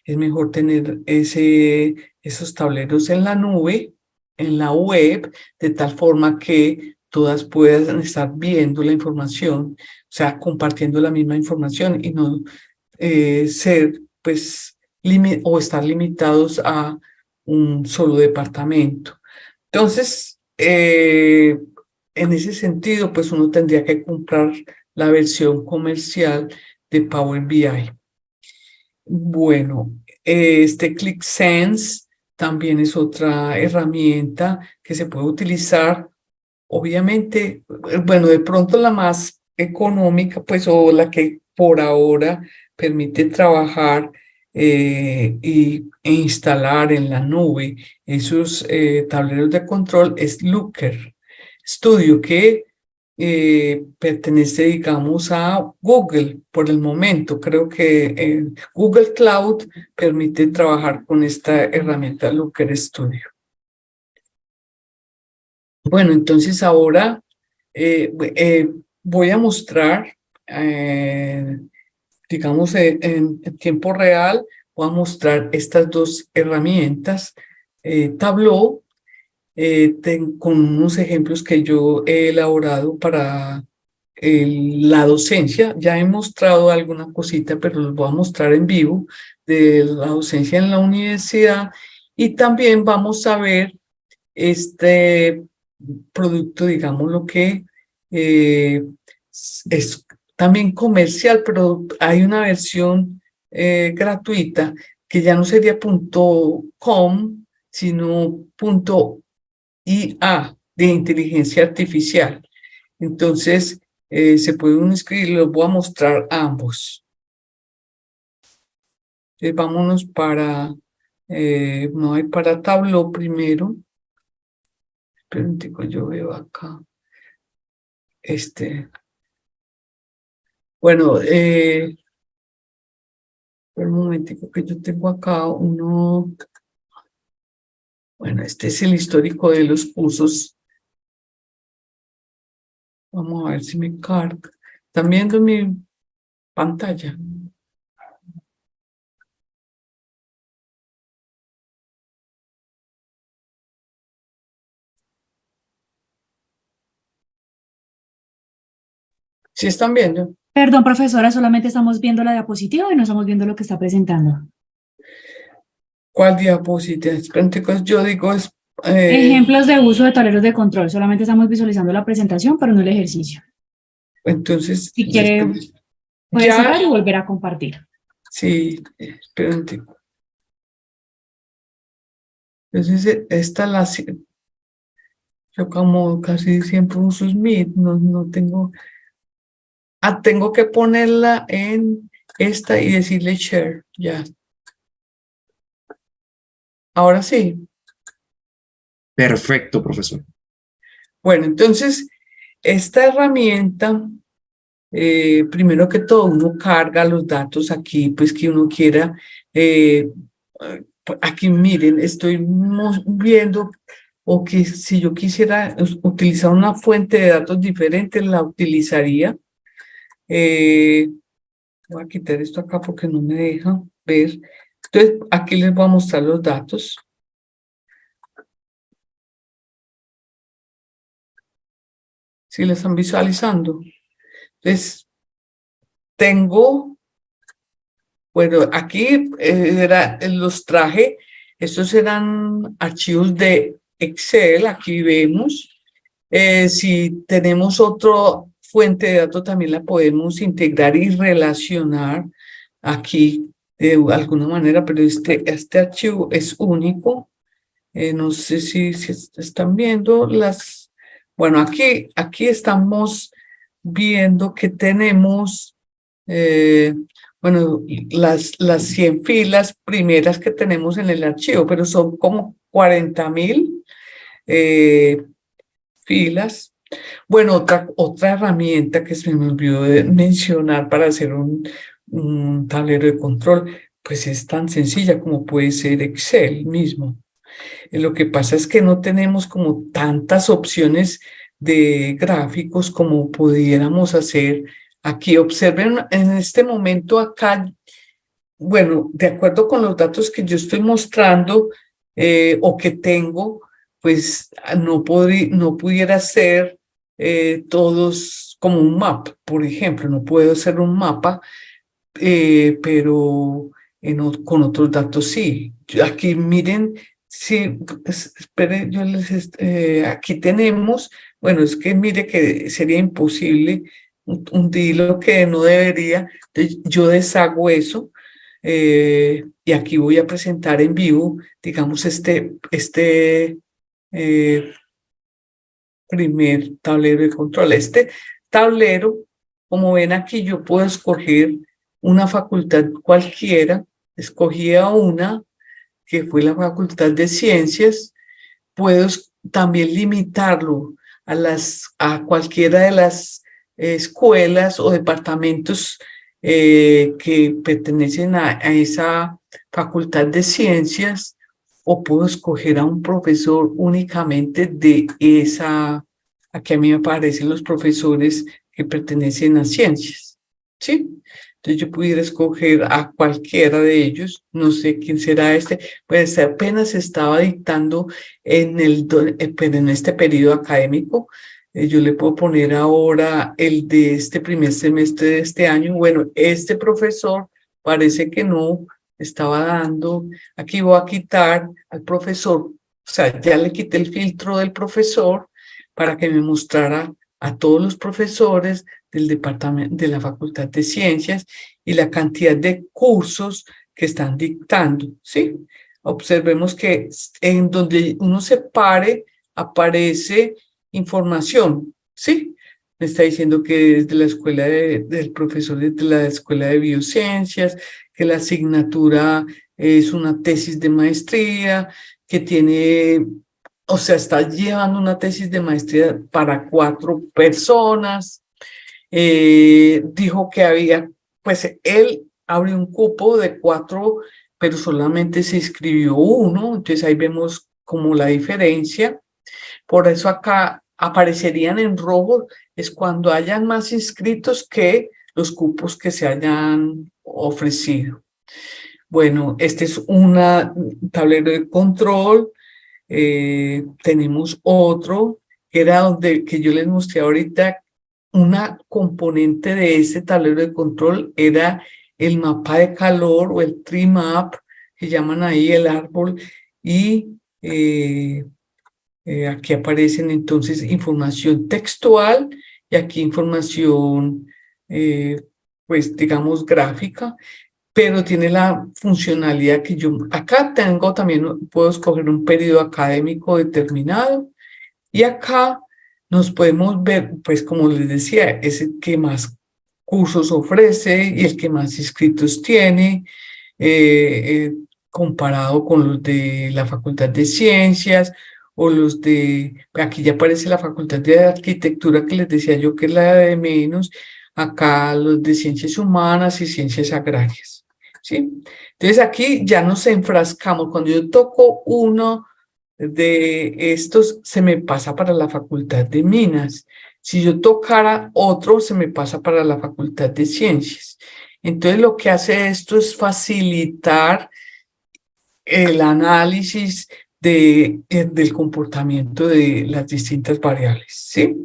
es mejor tener esos tableros en la nube, en la web, de tal forma que todas puedan estar viendo la información, o sea, compartiendo la misma información y no ser, pues, o estar limitados a un solo departamento. Entonces, en ese sentido, pues uno tendría que comprar la versión comercial de Power BI. Bueno, este ClickSense también es otra herramienta que se puede utilizar. Obviamente, bueno, de pronto la más económica, pues, o la que por ahora permite trabajar e instalar en la nube esos tableros de control es Looker Studio, que pertenece, digamos, a Google por el momento. Creo que Google Cloud permite trabajar con esta herramienta Looker Studio. Bueno, entonces ahora voy a mostrar, digamos, en tiempo real, voy a mostrar estas dos herramientas, Tableau, con unos ejemplos que yo he elaborado para la docencia. Ya he mostrado alguna cosita, pero los voy a mostrar en vivo de la docencia en la universidad, y también vamos a ver este producto, digamos, lo que es también comercial, pero hay una versión gratuita que ya no sería .com, sino .ia, de inteligencia artificial. Entonces, se puede uno inscribir, los voy a mostrar ambos. Entonces, vámonos para, no hay para Tableau primero. Espera, yo veo acá. Bueno, un momentico que yo tengo acá uno. Bueno, este es el histórico de los cursos. Vamos a ver si me carga. ¿Están viendo mi pantalla? ¿Sí están viendo? Perdón, profesora, solamente estamos viendo la diapositiva y no estamos viendo lo que está presentando. ¿Cuál diapositiva? Esperen, yo digo es... Ejemplos de uso de tableros de control. Solamente estamos visualizando la presentación, pero no el ejercicio. entonces, Si quiere, puede ya, cerrar y volver a compartir. sí, esperen. Entonces, esta la... Yo como casi siempre uso Smith, no tengo... Ah, tengo que ponerla en esta y decirle share, ya. Ahora sí. Perfecto, profesor. Bueno, entonces, esta herramienta, primero que todo, uno carga los datos aquí, pues que uno quiera. Aquí miren, estoy viendo, o que si yo quisiera utilizar una fuente de datos diferente, la utilizaría. Voy a quitar esto acá porque no me deja ver. Entonces, aquí les voy a mostrar los datos. Si les están visualizando. Entonces, tengo, bueno, aquí los traje, estos eran archivos de Excel, aquí vemos. Si tenemos otra fuente de datos, también la podemos integrar y relacionar aquí de alguna manera, pero este archivo es único. No sé si están viendo las... Bueno, aquí estamos viendo que tenemos, bueno, las 100 filas primeras que tenemos en el archivo, pero son como 40.000 filas. Bueno, otra herramienta que se me olvidó de mencionar para hacer un tablero de control, pues es tan sencilla como puede ser Excel mismo. Lo que pasa es que no tenemos como tantas opciones de gráficos como pudiéramos hacer. Aquí observen en este momento acá, bueno, de acuerdo con los datos que yo estoy mostrando o que tengo, pues no pudiera ser todos como un mapa, por ejemplo, no puedo hacer un mapa, pero con otros datos sí. Aquí miren, sí, espere, aquí tenemos, bueno, es que mire que sería imposible hundí lo que no debería. Entonces, yo deshago eso y aquí voy a presentar en vivo, digamos, este primer tablero de control. Este tablero, como ven aquí, yo puedo escoger una facultad cualquiera. Escogía una, que fue la Facultad de Ciencias. Puedo también limitarlo a cualquiera de las escuelas o departamentos que pertenecen a esa Facultad de Ciencias, o puedo escoger a un profesor únicamente de esa. Aquí a mí me aparecen los profesores que pertenecen a ciencias, ¿sí? Entonces yo pudiera escoger a cualquiera de ellos, no sé quién será este, pues apenas estaba dictando pero en este periodo académico. Yo le puedo poner ahora el de este primer semestre de este año. Bueno, este profesor parece que no estaba dando. Aquí voy a quitar al profesor, o sea, ya le quité el filtro del profesor para que me mostrara a todos los profesores del departamento de la Facultad de Ciencias y la cantidad de cursos que están dictando, ¿sí? Observemos que en donde uno se pare aparece información, ¿sí? Me está diciendo que es de la escuela del profesor de la Escuela de Biociencias, que la asignatura es una tesis de maestría, que tiene, o sea, está llevando una tesis de maestría para 4 personas. Dijo que había, pues él abrió un cupo de 4, pero solamente se inscribió uno, entonces ahí vemos como la diferencia. Por eso acá aparecerían en rojo, es cuando hayan más inscritos que los cupos que se hayan ofrecido. Bueno, este es un tablero de control. Tenemos otro, que era que yo les mostré ahorita. Una componente de ese tablero de control era el mapa de calor o el tree map, que llaman ahí el árbol, y aquí aparecen entonces información textual y aquí información, pues digamos, gráfica, pero tiene la funcionalidad que yo acá tengo también, puedo escoger un periodo académico determinado y acá nos podemos ver, pues como les decía, es el que más cursos ofrece y el que más inscritos tiene, comparado con los de la Facultad de Ciencias o los aquí ya aparece la Facultad de Arquitectura que les decía yo que es la de menos, acá los de Ciencias Humanas y Ciencias Agrarias, ¿sí? Entonces aquí ya nos enfrascamos, cuando yo toco uno de estos, se me pasa para la Facultad de Minas. Si yo tocara otro, se me pasa para la Facultad de Ciencias. Entonces, lo que hace esto es facilitar el análisis del comportamiento de las distintas variables, ¿sí?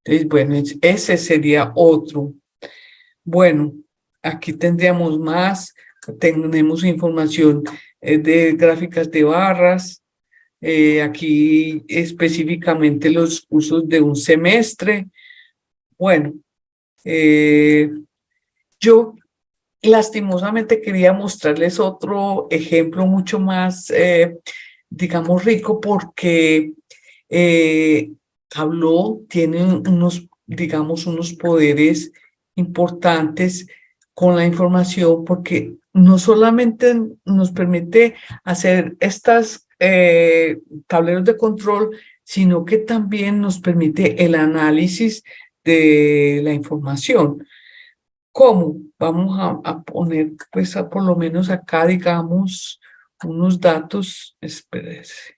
Entonces, bueno, ese sería otro. Bueno, aquí tendríamos más, tenemos información de gráficas de barras, aquí específicamente los cursos de un semestre. Bueno, yo lastimosamente quería mostrarles otro ejemplo mucho más, digamos, rico, porque Tableau tiene unos, digamos, unos poderes importantes con la información, porque no solamente nos permite hacer estas tableros de control, sino que también nos permite el análisis de la información. ¿Cómo? Vamos a poner, pues, por lo menos acá, digamos, unos datos. Espérense.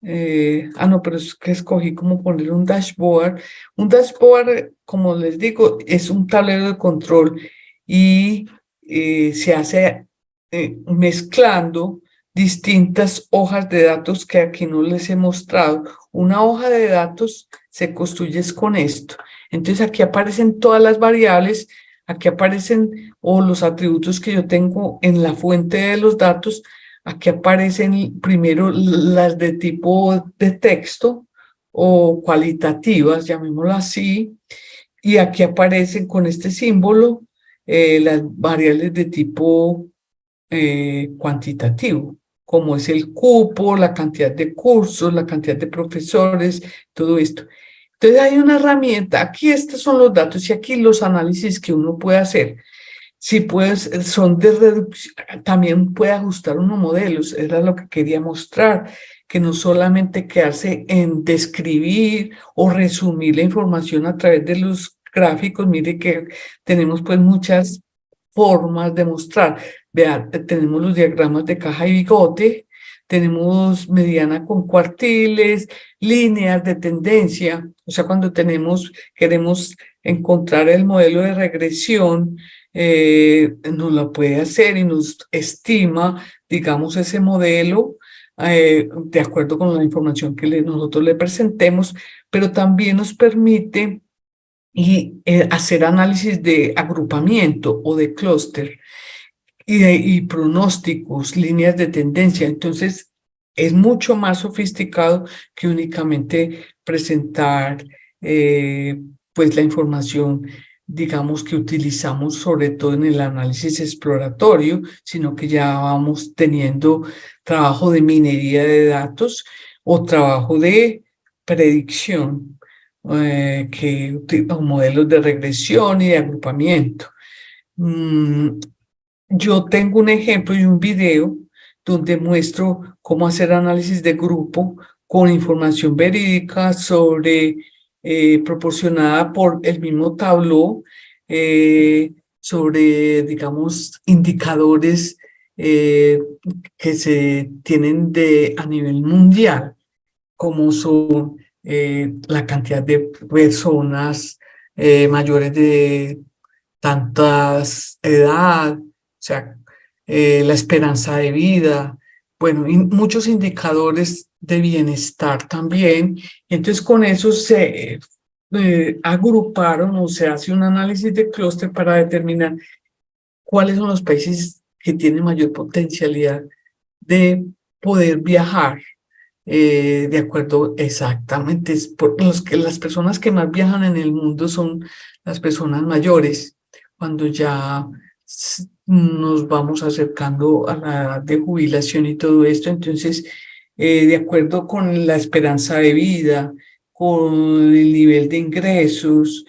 No, pero es que escogí como poner un dashboard. Un dashboard, como les digo, es un tablero de control y se hace mezclando distintas hojas de datos que aquí no les he mostrado. Una hoja de datos se construye con esto. Entonces aquí aparecen todas las variables, aquí aparecen o los atributos que yo tengo en la fuente de los datos. Aquí aparecen primero las de tipo de texto o cualitativas, llamémoslo así, y aquí aparecen con este símbolo las variables de tipo cuantitativo, como es el cupo, la cantidad de cursos, la cantidad de profesores, todo esto. Entonces hay una herramienta, aquí estos son los datos y aquí los análisis que uno puede hacer. Si puedes, son de reducción, también puede ajustar unos modelos, era lo que quería mostrar, que no solamente quedarse en describir o resumir la información a través de los gráficos, mire que tenemos pues muchas formas de mostrar. Vean, tenemos los diagramas de caja y bigote, tenemos mediana con cuartiles, líneas de tendencia, o sea, cuando queremos encontrar el modelo de regresión, nos lo puede hacer y nos estima, digamos, ese modelo de acuerdo con la información que nosotros le presentemos, pero también nos permite hacer análisis de agrupamiento o de clúster y pronósticos, líneas de tendencia. Entonces, es mucho más sofisticado que únicamente presentar pues la información, digamos, que utilizamos sobre todo en el análisis exploratorio, sino que ya vamos teniendo trabajo de minería de datos o trabajo de predicción, o modelos de regresión y de agrupamiento. Yo tengo un ejemplo y un video donde muestro cómo hacer análisis de grupo con información verídica proporcionada por el mismo Tableau, sobre, digamos, indicadores que se tienen a nivel mundial, como son la cantidad de personas mayores de tantas edad, o sea, la esperanza de vida, bueno, y muchos indicadores de bienestar también. Entonces, con eso se agruparon o se hace un análisis de clúster para determinar cuáles son los países que tienen mayor potencialidad de poder viajar. De acuerdo, exactamente, es por los que las personas que más viajan en el mundo son las personas mayores, cuando ya nos vamos acercando a la edad de jubilación y todo esto. Entonces, de acuerdo con la esperanza de vida, con el nivel de ingresos,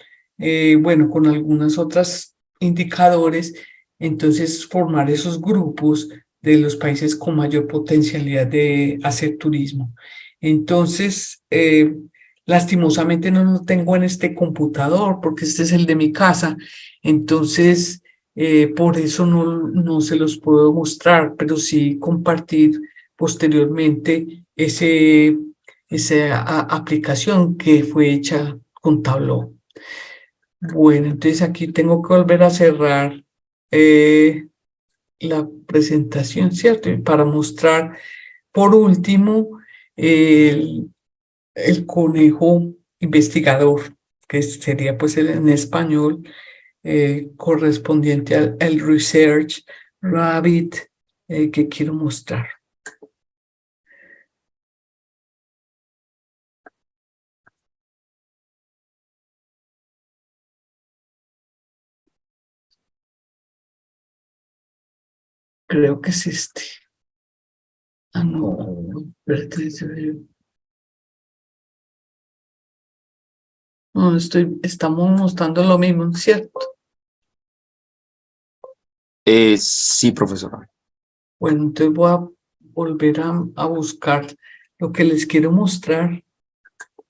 bueno, con algunas otras indicadores, entonces formar esos grupos de los países con mayor potencialidad de hacer turismo. Entonces, lastimosamente no lo tengo en este computador porque este es el de mi casa, entonces por eso no se los puedo mostrar, pero sí compartir posteriormente esa aplicación que fue hecha con Tableau. Bueno, entonces aquí tengo que volver a cerrar la presentación, ¿cierto? Y para mostrar, por último, el conejo investigador, que sería pues en español correspondiente al Research Rabbit que quiero mostrar. Creo que es este. Ah, no, espérate, no, estamos mostrando lo mismo, ¿cierto? Sí, profesora. Bueno, entonces voy a volver a buscar lo que les quiero mostrar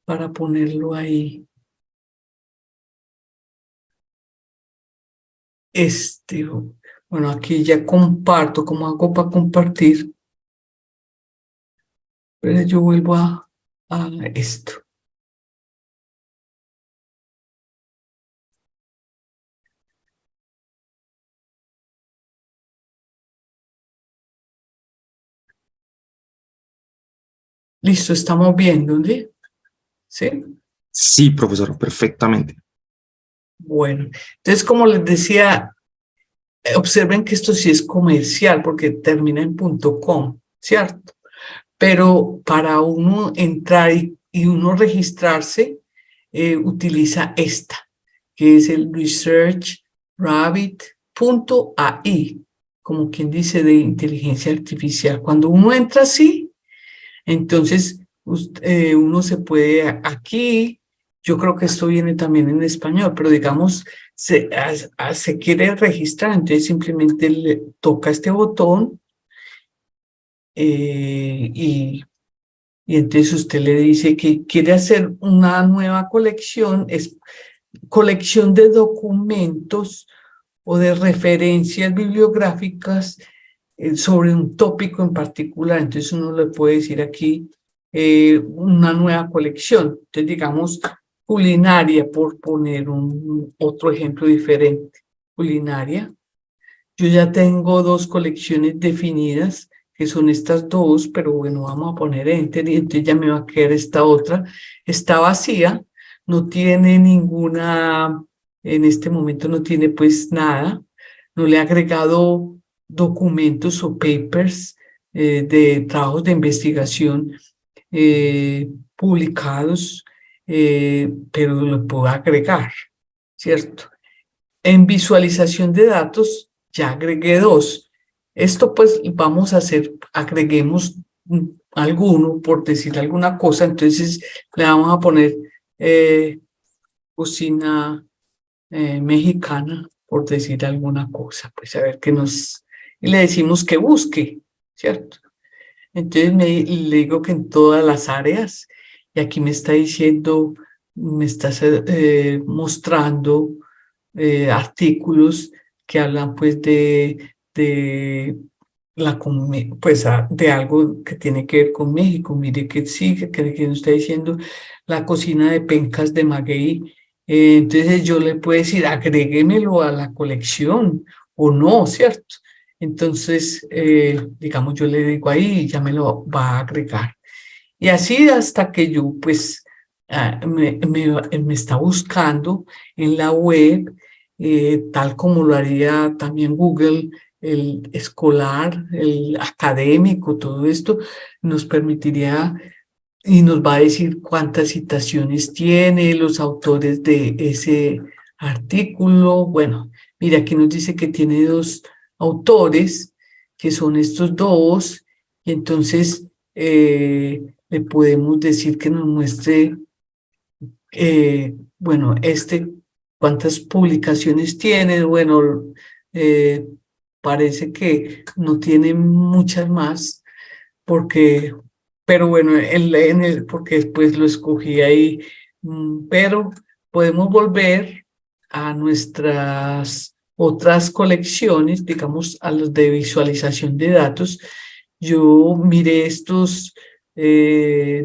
para ponerlo ahí. Bueno, aquí ya comparto, ¿cómo hago para compartir? Pero yo vuelvo a esto. Listo, estamos viendo, ¿sí? ¿Sí? Sí, profesora, perfectamente. Bueno, entonces como les decía, observen que esto sí es comercial porque termina en .com, ¿cierto? Pero para uno entrar y y uno registrarse, utiliza esta, que es el researchrabbit.ai, como quien dice de inteligencia artificial. Cuando uno entra así, entonces uno se puede aquí, yo creo que esto viene también en español, pero digamos, se quiere registrar, entonces simplemente le toca este botón y entonces usted le dice que quiere hacer una nueva colección, es colección de documentos o de referencias bibliográficas sobre un tópico en particular. Entonces uno le puede decir aquí una nueva colección. Entonces digamos culinaria, por poner otro ejemplo diferente. Culinaria. Yo ya tengo dos colecciones definidas, que son estas dos, pero bueno, vamos a poner enter y entonces ya me va a quedar esta otra. Está vacía, no tiene ninguna, en este momento no tiene pues nada, no le he agregado documentos o papers de trabajos de investigación publicados, pero lo puedo agregar, ¿cierto? En visualización de datos ya agregué dos. Esto pues vamos a hacer, agreguemos alguno por decir alguna cosa, entonces le vamos a poner cocina mexicana por decir alguna cosa, pues a ver qué nos... Y le decimos que busque, ¿cierto? Entonces le digo que en todas las áreas, y aquí me está diciendo, me está mostrando artículos que hablan pues de de algo que tiene que ver con México. Mire que sí, que nos está diciendo la cocina de pencas de maguey. Entonces yo le puedo decir, agréguemelo a la colección o no, ¿cierto? Entonces, digamos, yo le digo ahí y ya me lo va a agregar. Y así hasta que yo, pues, me está buscando en la web, tal como lo haría también Google, el escolar, el académico, todo esto nos permitiría y nos va a decir cuántas citaciones tiene, los autores de ese artículo. Bueno, mira, aquí nos dice que tiene dos autores, que son estos dos, y entonces le podemos decir que nos muestre, bueno, cuántas publicaciones tiene. Bueno, eh, parece que no tiene muchas más, porque, pero bueno, porque después lo escogí ahí, pero podemos volver a nuestras otras colecciones, digamos, a los de visualización de datos. Yo miré estos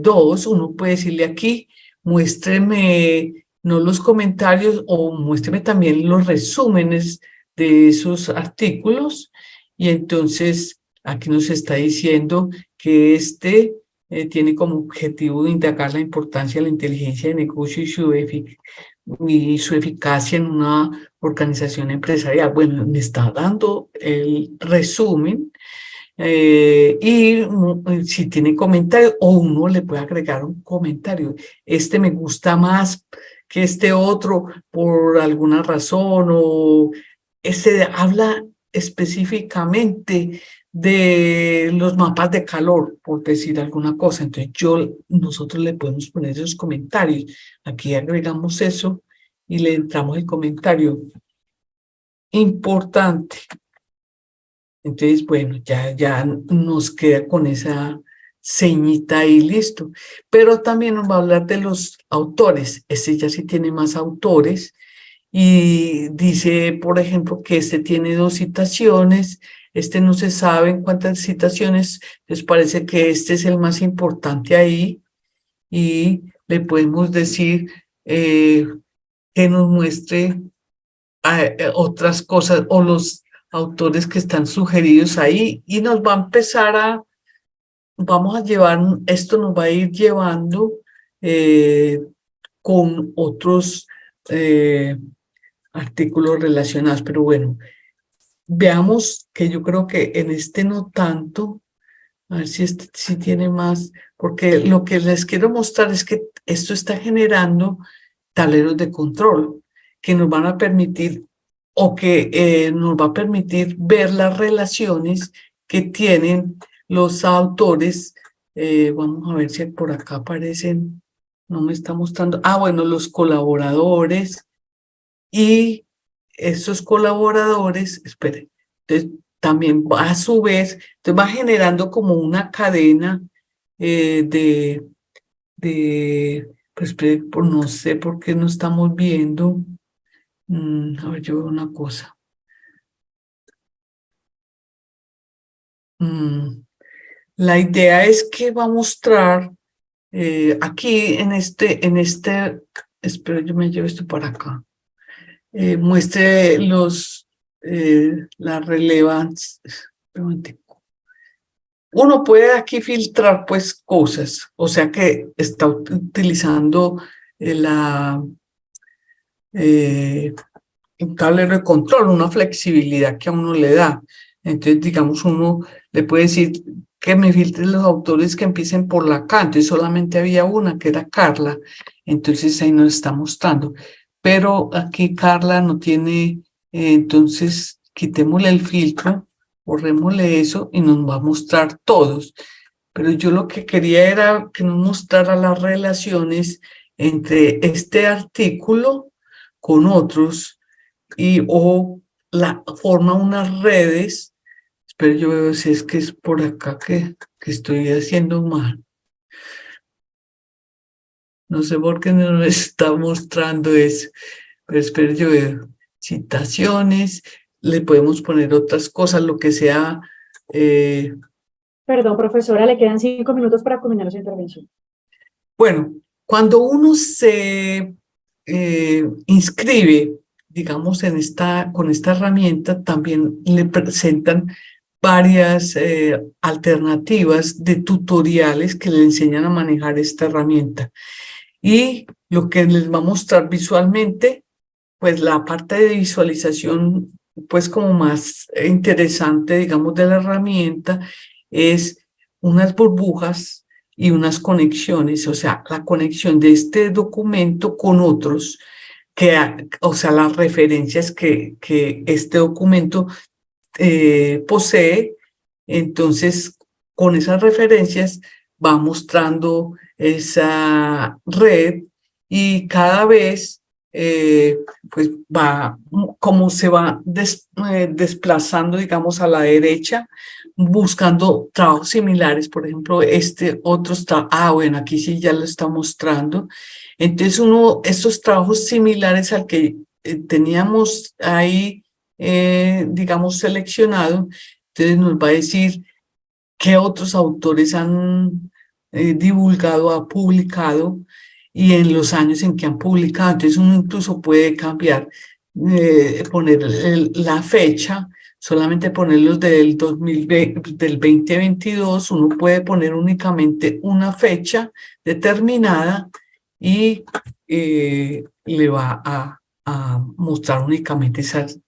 dos, uno puede decirle aquí, muéstreme no los comentarios o muéstreme también los resúmenes de esos artículos, y entonces aquí nos está diciendo que tiene como objetivo indagar la importancia de la inteligencia de negocio y su eficacia en una organización empresarial. Bueno, me está dando el resumen y si tiene comentarios o uno le puede agregar un comentario. Este me gusta más que este otro por alguna razón, o este habla específicamente de los mapas de calor, por decir alguna cosa. Entonces nosotros le podemos poner esos comentarios. Aquí agregamos eso y le entramos el comentario. Importante. Entonces, bueno, ya nos queda con esa ceñita ahí, listo. Pero también nos va a hablar de los autores. Este ya sí tiene más autores y dice, por ejemplo, que este tiene dos citaciones, este no se sabe en cuántas citaciones, les parece que este es el más importante ahí, y le podemos decir que nos muestre otras cosas o los autores que están sugeridos ahí, y nos va a empezar vamos a llevar, esto nos va a ir llevando con otros artículos relacionados. Pero bueno, veamos que yo creo que en este no tanto, A ver si tiene más, porque lo que les quiero mostrar es que esto está generando tableros de control que nos van a permitir o que nos va a permitir ver las relaciones que tienen los autores. Vamos a ver si por acá aparecen, no me está mostrando. Bueno, los colaboradores y esos colaboradores, espere, entonces también va a su vez, entonces va generando como una cadena de, pues espere, no sé por qué no estamos viendo. A ver, yo veo una cosa. La idea es que va a mostrar aquí espero yo me llevo esto para acá. Muestre la relevancia. Uno puede aquí filtrar pues cosas, o sea que está utilizando un tablero de control, una flexibilidad que a uno le da. Entonces, digamos, uno le puede decir que me filtre los autores que empiecen por la K. Entonces, solamente había una, que era Carla. Entonces, ahí nos está mostrando. Pero aquí Carla no tiene, entonces, quitémosle el filtro, borrémosle eso y nos va a mostrar todos. Pero yo lo que quería era que nos mostrara las relaciones entre este artículo con otros o forma unas redes. Espero yo veo si es que es por acá que estoy haciendo mal. No sé por qué no me está mostrando eso, pero espero yo veo citaciones, le podemos poner otras cosas, lo que sea. Perdón, profesora, le quedan 5 minutos para culminar su intervención. Bueno, cuando uno se inscribe, digamos, con esta herramienta, también le presentan varias alternativas de tutoriales que le enseñan a manejar esta herramienta. Y lo que les va a mostrar visualmente, pues la parte de visualización, pues como más interesante, digamos, de la herramienta, es unas burbujas y unas conexiones, o sea, la conexión de este documento con otros, o sea, las referencias que este documento posee. Entonces, con esas referencias va mostrando esa red y cada vez pues va, como se va desplazando, digamos, a la derecha, buscando trabajos similares. Por ejemplo, este otro está, bueno, aquí sí ya lo está mostrando. Entonces, estos trabajos similares al que teníamos ahí, digamos, seleccionado, entonces nos va a decir qué otros autores han divulgado, ha publicado y en los años en que han publicado. Entonces uno incluso puede cambiar, poner la fecha, solamente ponerlos del 2022, uno puede poner únicamente una fecha determinada y le va a mostrar únicamente esas,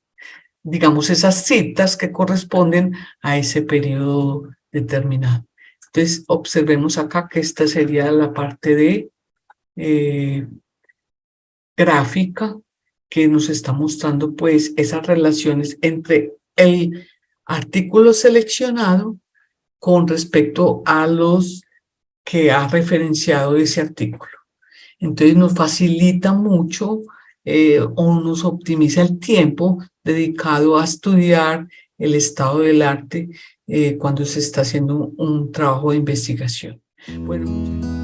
digamos, esas citas que corresponden a ese periodo determinado. Entonces, observemos acá que esta sería la parte de gráfica que nos está mostrando pues esas relaciones entre el artículo seleccionado con respecto a los que ha referenciado ese artículo. Entonces nos facilita mucho o nos optimiza el tiempo dedicado a estudiar el estado del arte cuando se está haciendo un trabajo de investigación. Bueno.